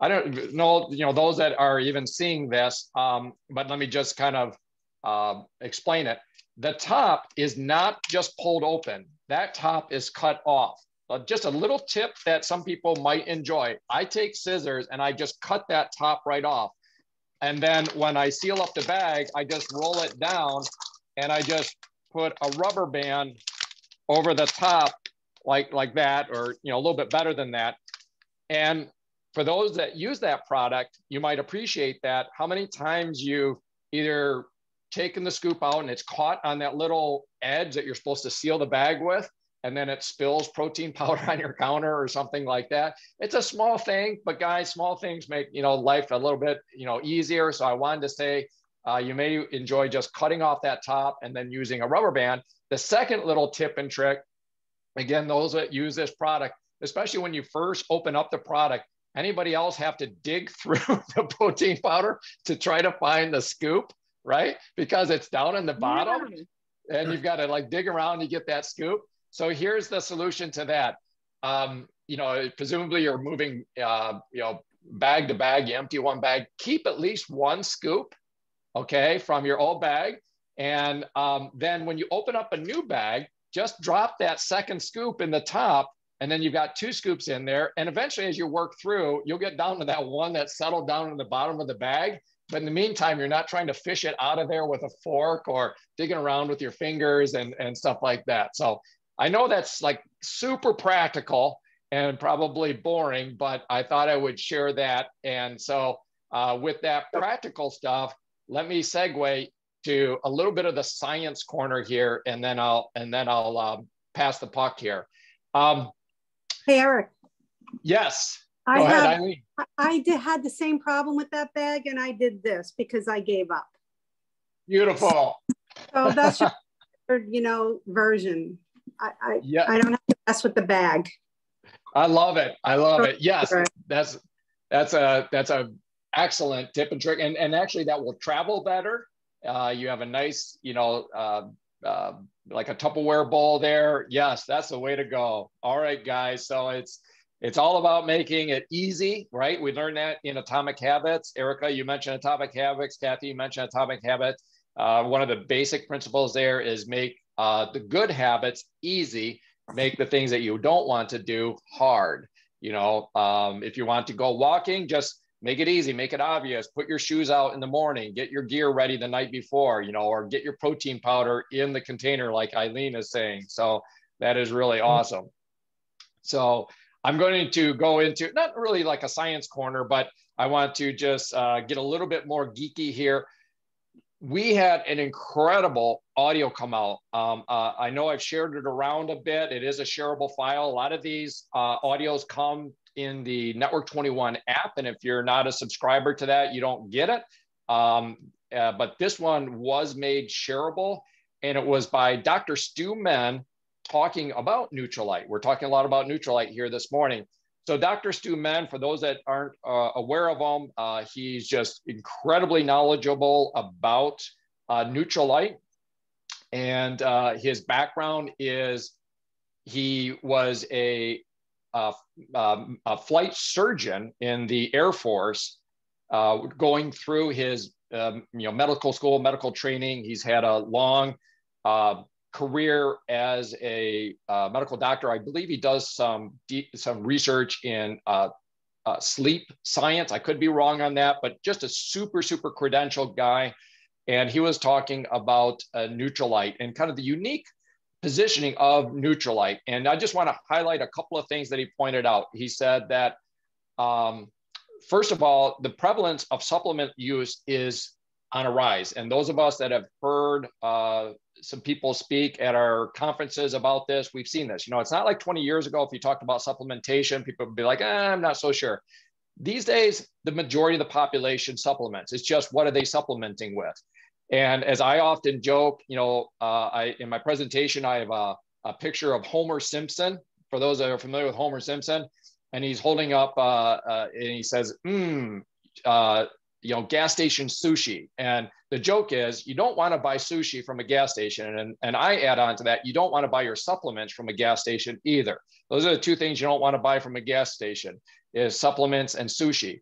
I don't know, those that are even seeing this, but let me just kind of explain it. The top is not just pulled open. That top is cut off. Just a little tip that some people might enjoy. I take scissors and I just cut that top right off. And then when I seal up the bag, I just roll it down and I just put a rubber band over the top like that, or a little bit better than that. And for those that use that product, you might appreciate that, how many times you've either taken the scoop out and it's caught on that little edge that you're supposed to seal the bag with, and then it spills protein powder on your counter or something like that. It's a small thing, but guys, small things make life a little bit easier. So I wanted to say you may enjoy just cutting off that top and then using a rubber band. The second little tip and trick, again, those that use this product, especially when you first open up the product, anybody else have to dig through the protein powder to try to find the scoop, right? Because it's down in the bottom and you've got to like dig around to get that scoop. So here's the solution to that. Presumably you're moving, bag to bag, you empty one bag, keep at least one scoop, okay, from your old bag. And then when you open up a new bag, just drop that second scoop in the top, and then you've got 2 scoops in there. And eventually as you work through, you'll get down to that one that's settled down in the bottom of the bag. But in the meantime, you're not trying to fish it out of there with a fork or digging around with your fingers and stuff like that. So I know that's like super practical and probably boring, but I thought I would share that. And so with that practical stuff, let me segue to a little bit of the science corner here, and then I'll pass the puck here. Hey, Eric. Yes. Go ahead, Eileen. I had the same problem with that bag, and I did this because I gave up. Beautiful. So that's your, version. I don't have to mess with the bag. I love it. I love it. Yes, that's a excellent tip and trick, and actually that will travel better. You have a nice, like a Tupperware bowl there. Yes, that's the way to go. All right, guys. So it's all about making it easy, right? We learned that in Atomic Habits. Erica, you mentioned Atomic Habits. Kathy, you mentioned Atomic Habits. One of the basic principles there is make the good habits easy, make the things that you don't want to do hard. If you want to go walking, just make it easy, make it obvious, put your shoes out in the morning, get your gear ready the night before, or get your protein powder in the container like Eileen is saying. So that is really awesome. So I'm going to go into, not really like a science corner, but I want to just get a little bit more geeky here. We had an incredible audio come out. I know I've shared it around a bit. It is a shareable file. A lot of these audios come in the Network 21 app. And if you're not a subscriber to that, you don't get it. But this one was made shareable, and it was by Dr. Stu Menn talking about Nutrilite. We're talking a lot about Nutrilite here this morning. So Dr. Stu Menn, for those that aren't aware of him, he's just incredibly knowledgeable about Nutrilite. And his background is he was a flight surgeon in the Air Force, going through his medical school, medical training. He's had a long career as a medical doctor. I believe he does some research in sleep science. I could be wrong on that, but just a super, super credentialed guy. And he was talking about Nutrilite and kind of the unique positioning of Nutrilite. And I just want to highlight a couple of things that he pointed out. He said that, first of all, the prevalence of supplement use is on a rise. And those of us that have heard some people speak at our conferences about this, we've seen this. It's not like 20 years ago, if you talked about supplementation, people would be like, I'm not so sure. These days, the majority of the population supplements. It's just, what are they supplementing with? And as I often joke, in my presentation, I have a picture of Homer Simpson. For those that are familiar with Homer Simpson, and he's holding up, and he says, gas station sushi. And the joke is, you don't want to buy sushi from a gas station. And I add on to that, you don't want to buy your supplements from a gas station either. Those are the two things you don't want to buy from a gas station, is supplements and sushi.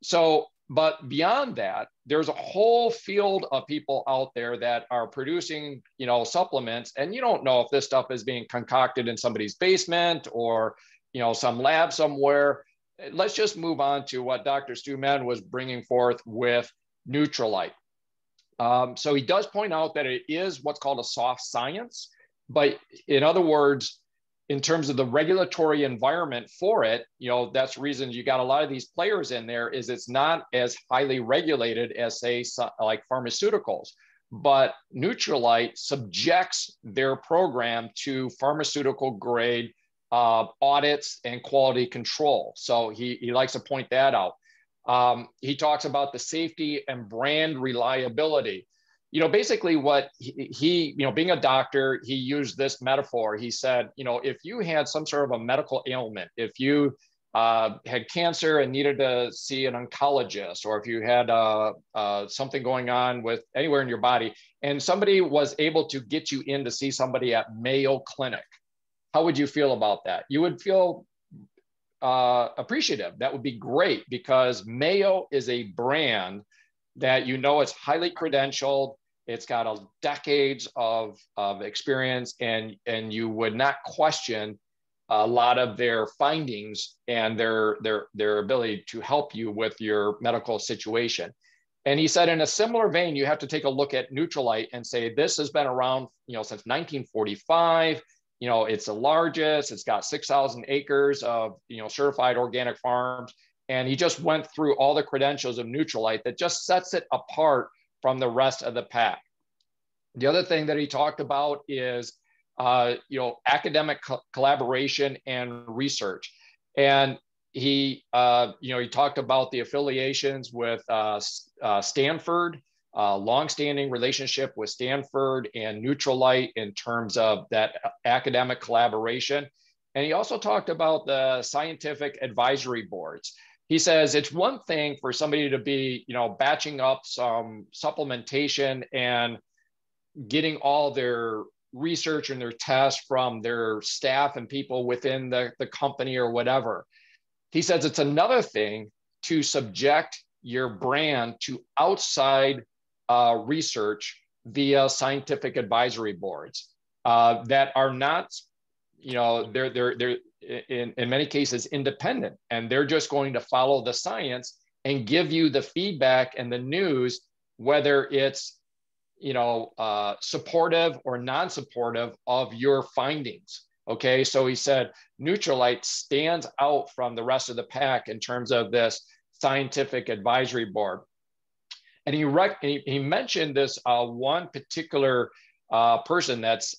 So, but beyond that, there's a whole field of people out there that are producing, supplements, and you don't know if this stuff is being concocted in somebody's basement or, some lab somewhere. Let's just move on to what Dr. Stu Menn was bringing forth with Nutrilite. So he does point out that it is what's called a soft science, but in other words, in terms of the regulatory environment for it, that's the reason you got a lot of these players in there, is it's not as highly regulated as, say, like pharmaceuticals. But Nutrilite subjects their program to pharmaceutical grade audits and quality control. So he likes to point that out. He talks about the safety and brand reliability. Basically what he being a doctor, he used this metaphor. He said, if you had some sort of a medical ailment, if you had cancer and needed to see an oncologist, or if you had something going on with anywhere in your body, and somebody was able to get you in to see somebody at Mayo Clinic, how would you feel about that? You would feel appreciative. That would be great, because Mayo is a brand that it's highly credentialed. It's got decades of experience, and you would not question a lot of their findings and their ability to help you with your medical situation. And he said, in a similar vein, you have to take a look at Nutrilite and say, this has been around, since 1945. It's the largest. It's got 6,000 acres of, certified organic farms. And he just went through all the credentials of Nutrilite that just sets it apart from the rest of the pack. The other thing that he talked about is, academic collaboration and research. And he talked about the affiliations with Stanford, longstanding relationship with Stanford and Nutrilite in terms of that academic collaboration. And he also talked about the scientific advisory boards. He says it's one thing for somebody to be, batching up some supplementation and getting all their research and their tests from their staff and people within the company or whatever. He says it's another thing to subject your brand to outside research via scientific advisory boards that are not, they're in many cases independent, and they're just going to follow the science and give you the feedback and the news, whether it's supportive or non-supportive of your findings. Okay, so he said Nutrilite stands out from the rest of the pack in terms of this scientific advisory board. And he mentioned this one particular person that's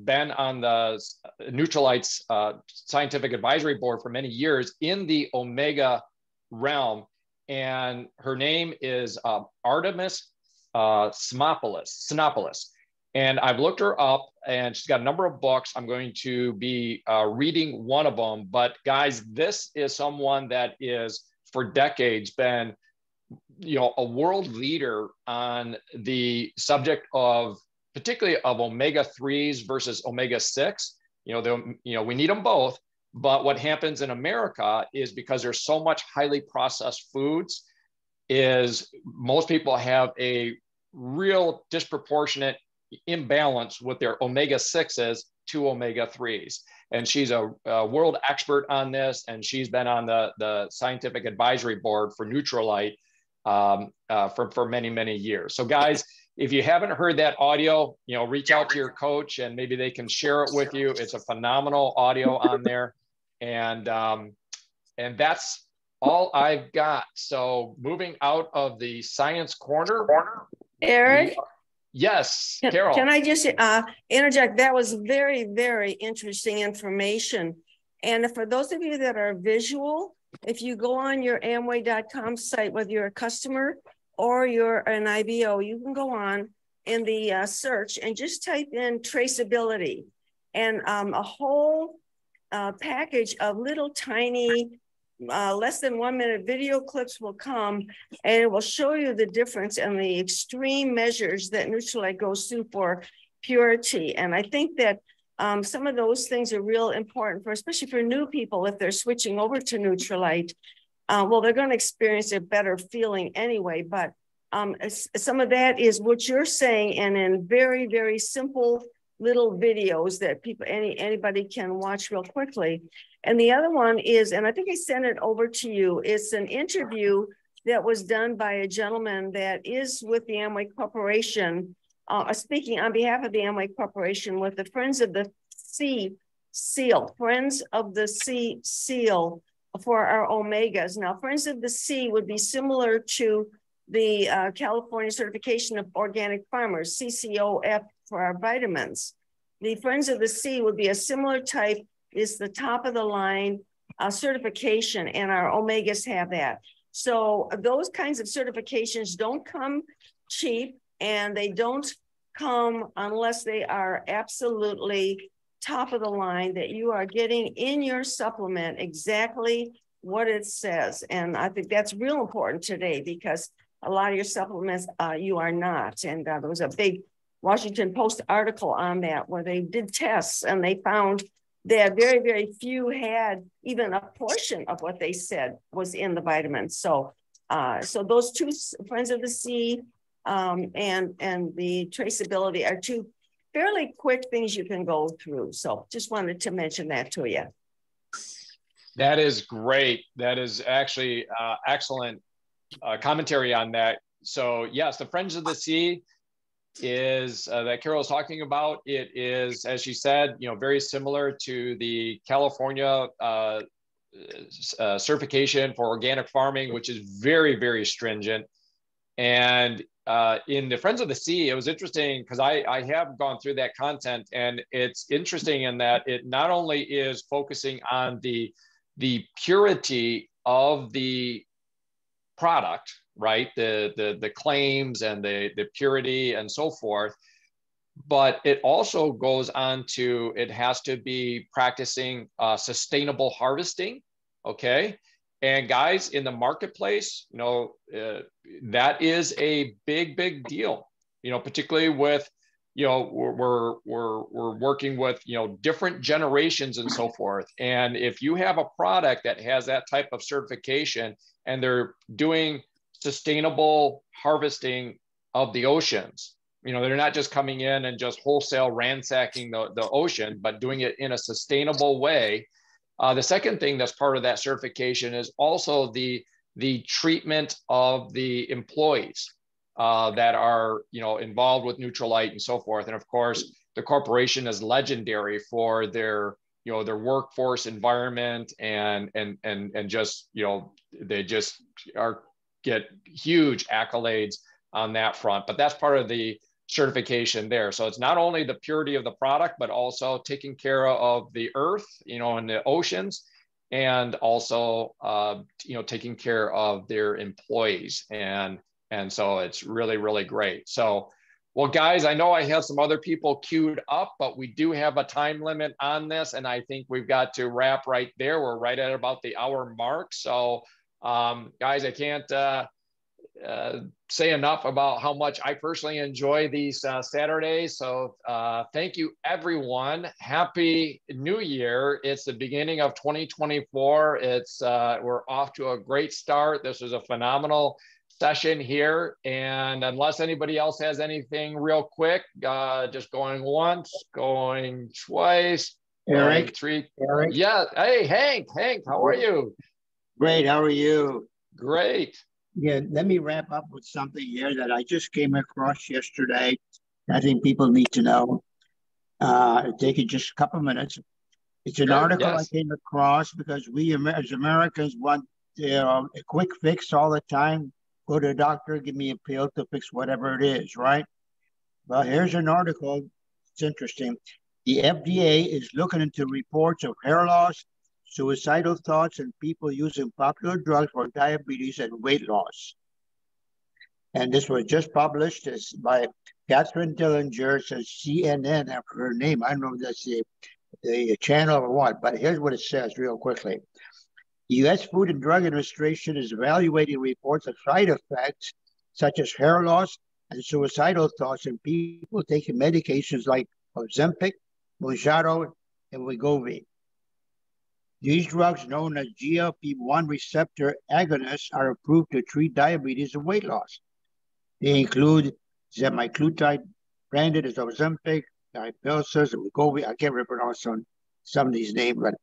been on the Nutrilite's scientific advisory board for many years in the omega realm. And her name is Artemis Simopoulos. And I've looked her up, and she's got a number of books. I'm going to be reading one of them. But guys, this is someone that is for decades been, a world leader on the subject of, particularly of omega-3s versus omega-6. We need them both. But what happens in America is, because there's so much highly processed foods, is most people have a real disproportionate imbalance with their omega-6s to omega-3s. And she's a world expert on this, and she's been on the scientific advisory board for Nutrilite for many, many years. So guys, if you haven't heard that audio, reach out to your coach and maybe they can share it with you. It's a phenomenal audio on there. And that's all I've got. So moving out of the science corner. Eric? Yes, Carol. Can I just interject? That was very, very interesting information. And for those of you that are visual, if you go on your Amway.com site, whether you're a customer or you're an IBO, you can go on in the search and just type in traceability. And a whole package of little tiny, less than 1 minute video clips will come, and it will show you the difference and the extreme measures that Nutrilite goes through for purity. And I think that some of those things are real important for, especially for new people, if they're switching over to Nutrilite. Well, they're going to experience a better feeling anyway, but some of that is what you're saying, and in very, very simple little videos that people, anybody can watch real quickly. And the other one is, and I think I sent it over to you, it's an interview that was done by a gentleman that is with the Amway Corporation, speaking on behalf of the Amway Corporation with the Friends of the Sea Seal, Friends of the Sea Seal for our omegas. Now, Friends of the Sea would be similar to the California Certification of Organic Farmers, CCOF, for our vitamins. The Friends of the Sea would be a similar type, is the top of the line certification, and our omegas have that. So those kinds of certifications don't come cheap, and they don't come unless they are absolutely top of the line, that you are getting in your supplement exactly what it says. And I think that's real important today, because a lot of your supplements you are not. And there was a big Washington Post article on that where they did tests, and they found that very, very few had even a portion of what they said was in the vitamins. So so those two, Friends of the Sea and the traceability, are two fairly quick things you can go through. So just wanted to mention that to you. That is great. That is actually excellent commentary on that. So yes, the Friends of the Sea is that Carol is talking about. It is, as she said, very similar to the California certification for organic farming, which is very, very stringent. And in the Friends of the Sea, it was interesting because I have gone through that content, and it's interesting in that it not only is focusing on the purity of the product, right? The claims and the purity and so forth, but it also goes on to, it has to be practicing sustainable harvesting, okay? And guys, in the marketplace, that is a big, big deal, particularly with, we're working with, different generations and so forth. And if you have a product that has that type of certification and they're doing sustainable harvesting of the oceans, they're not just coming in and just wholesale ransacking the ocean, but doing it in a sustainable way. The second thing that's part of that certification is also the treatment of the employees that are involved with Nutrilite and so forth. And of course, the corporation is legendary for their their workforce environment and just they just get huge accolades on that front. But that's part of the certification there. So it's not only the purity of the product, but also taking care of the earth, and the oceans, and also taking care of their employees. And so it's really, really great. So, well, guys, I know I have some other people queued up, but we do have a time limit on this, and I think we've got to wrap right there. We're right at about the hour mark. So guys, I can't say enough about how much I personally enjoy these Saturdays. So thank you, everyone. Happy New Year. It's the beginning of 2024. It's we're off to a great start. This was a phenomenal session here. And unless anybody else has anything real quick, just going once, going twice, Eric, going three. Eric. Yeah. Hey, Hank, how are you? Great. How are you? Great. Yeah, let me wrap up with something here that I just came across yesterday. I think people need to know. Take it just a couple minutes. It's an article I came across because we as Americans want a quick fix all the time. Go to the doctor, give me a pill to fix whatever it is, right? Well, here's an article. It's interesting. The FDA is looking into reports of hair loss, suicidal thoughts, and people using popular drugs for diabetes and weight loss. And this was just published by Catherine Dillinger. It says CNN after her name. I don't know if that's the the channel or what, but here's what it says real quickly. The U.S. Food and Drug Administration is evaluating reports of side effects such as hair loss and suicidal thoughts in people taking medications like Ozempic, Mounjaro, and Wegovy. These drugs, known as GLP-1 receptor agonists, are approved to treat diabetes and weight loss. They include semaglutide, branded as Ozempic, Rybelsus, and Wegovy. I can't pronounce some of these names, but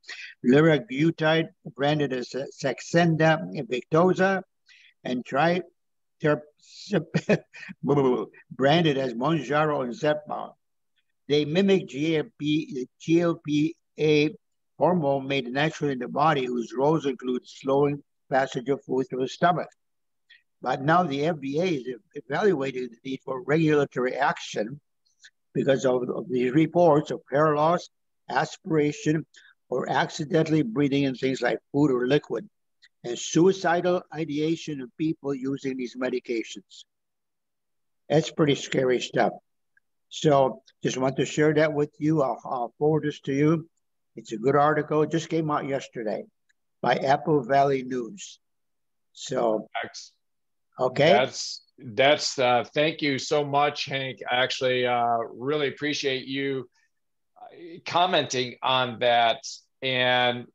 liraglutide, branded as Saxenda and Victoza, and branded as Mounjaro and Zepbound. They mimic GLP-A hormone made naturally in the body, whose roles include slowing passage of food through the stomach. But now the FDA is evaluating the need for regulatory action because of these reports of hair loss, aspiration, or accidentally breathing in things like food or liquid, and suicidal ideation of people using these medications. That's pretty scary stuff. So just want to share that with you. I'll forward this to you. It's a good article. It just came out yesterday by Apple Valley News. So, okay. That's thank you so much, Hank. I actually really appreciate you commenting on that, and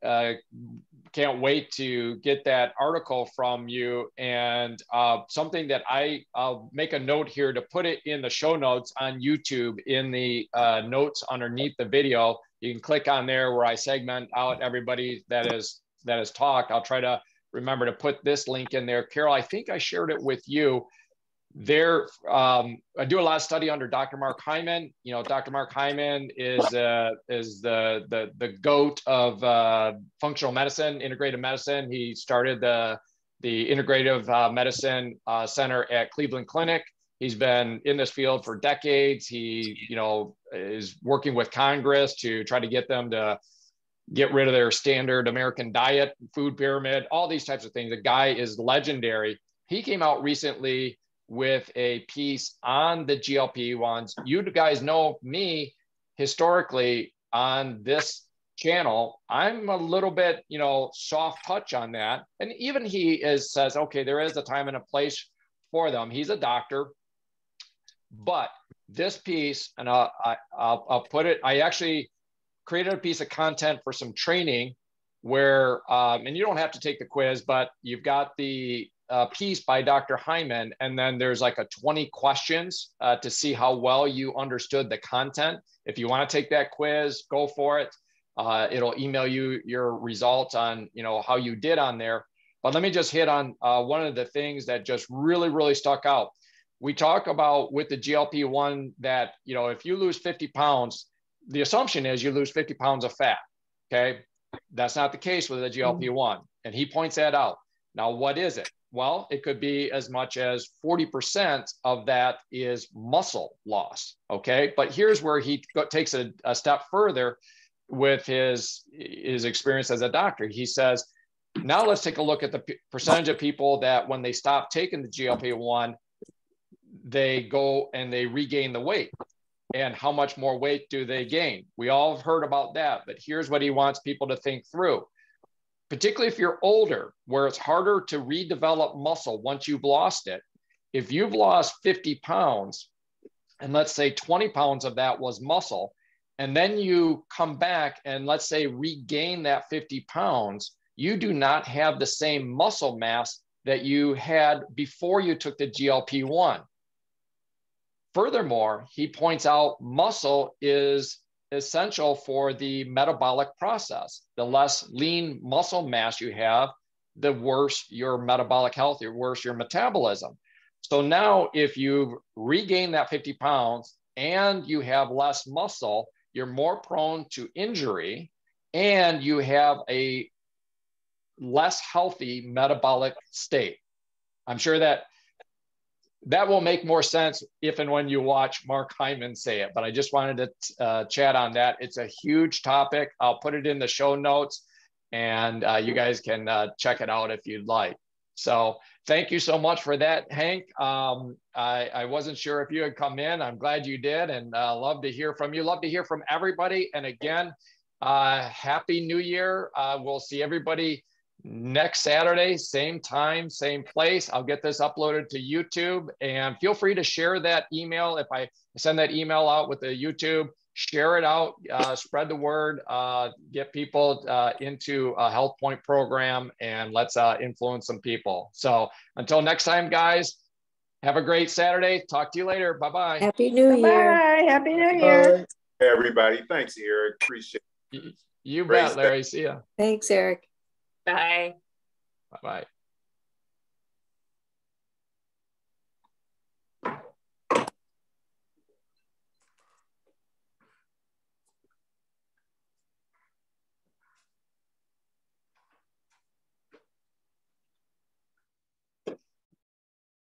can't wait to get that article from you. And something that I'll make a note here to put it in the show notes on YouTube in the notes underneath the video. You can click on there where I segment out everybody that has talked. I'll try to remember to put this link in there. Carol, I think I shared it with you. There, I do a lot of study under Dr. Mark Hyman. You know, Dr. Mark Hyman is the GOAT of functional medicine, integrative medicine. He started the Integrative Medicine Center at Cleveland Clinic. He's been in this field for decades. He, is working with Congress to try to get them to get rid of their standard American diet, food pyramid, all these types of things. The guy is legendary. He came out recently with a piece on the GLP-1s. You guys know me historically on this channel. I'm a little bit, soft touch on that. And even he says, okay, there is a time and a place for them. He's a doctor. But this piece, and I'll put it, I actually created a piece of content for some training where, and you don't have to take the quiz, but you've got the piece by Dr. Hyman, and then there's like a 20 questions to see how well you understood the content. If you want to take that quiz, go for it. It'll email you your results on, how you did on there. But let me just hit on one of the things that just really, really stuck out. We talk about with the GLP-1 that, if you lose 50 pounds, the assumption is you lose 50 pounds of fat, okay? That's not the case with the GLP-1. And he points that out. Now, what is it? Well, it could be as much as 40% of that is muscle loss, okay? But here's where he takes a step further with his experience as a doctor. He says, now let's take a look at the percentage of people that when they stop taking the GLP-1, they go and they regain the weight. And how much more weight do they gain? We all have heard about that, but here's what he wants people to think through. Particularly if you're older, where it's harder to redevelop muscle once you've lost it. If you've lost 50 pounds, and let's say 20 pounds of that was muscle, and then you come back and let's say regain that 50 pounds, you do not have the same muscle mass that you had before you took the GLP-1. Furthermore, he points out muscle is essential for the metabolic process. The less lean muscle mass you have, the worse your metabolic health, the worse your metabolism. So now if you regain that 50 pounds and you have less muscle, you're more prone to injury and you have a less healthy metabolic state. I'm sure that will make more sense if and when you watch Mark Hyman say it, but I just wanted to chat on that. It's a huge topic. I'll put it in the show notes and you guys can check it out if you'd like. So thank you so much for that, Hank. I wasn't sure if you had come in. I'm glad you did and love to hear from you. Love to hear from everybody. And again, Happy New Year. We'll see everybody next Saturday, same time, same place. I'll get this uploaded to YouTube, and feel free to share that email. If I send that email out with the YouTube, share it out, spread the word, get people into a HealthPointe program, and let's influence some people. So until next time, guys, have a great Saturday. Talk to you later. Bye-bye. Happy New Year. Bye. Happy New Year. Bye. Hey, everybody. Thanks, Eric. Appreciate it. You bet, Larry. See ya. Thanks, Eric. Bye. Bye-bye.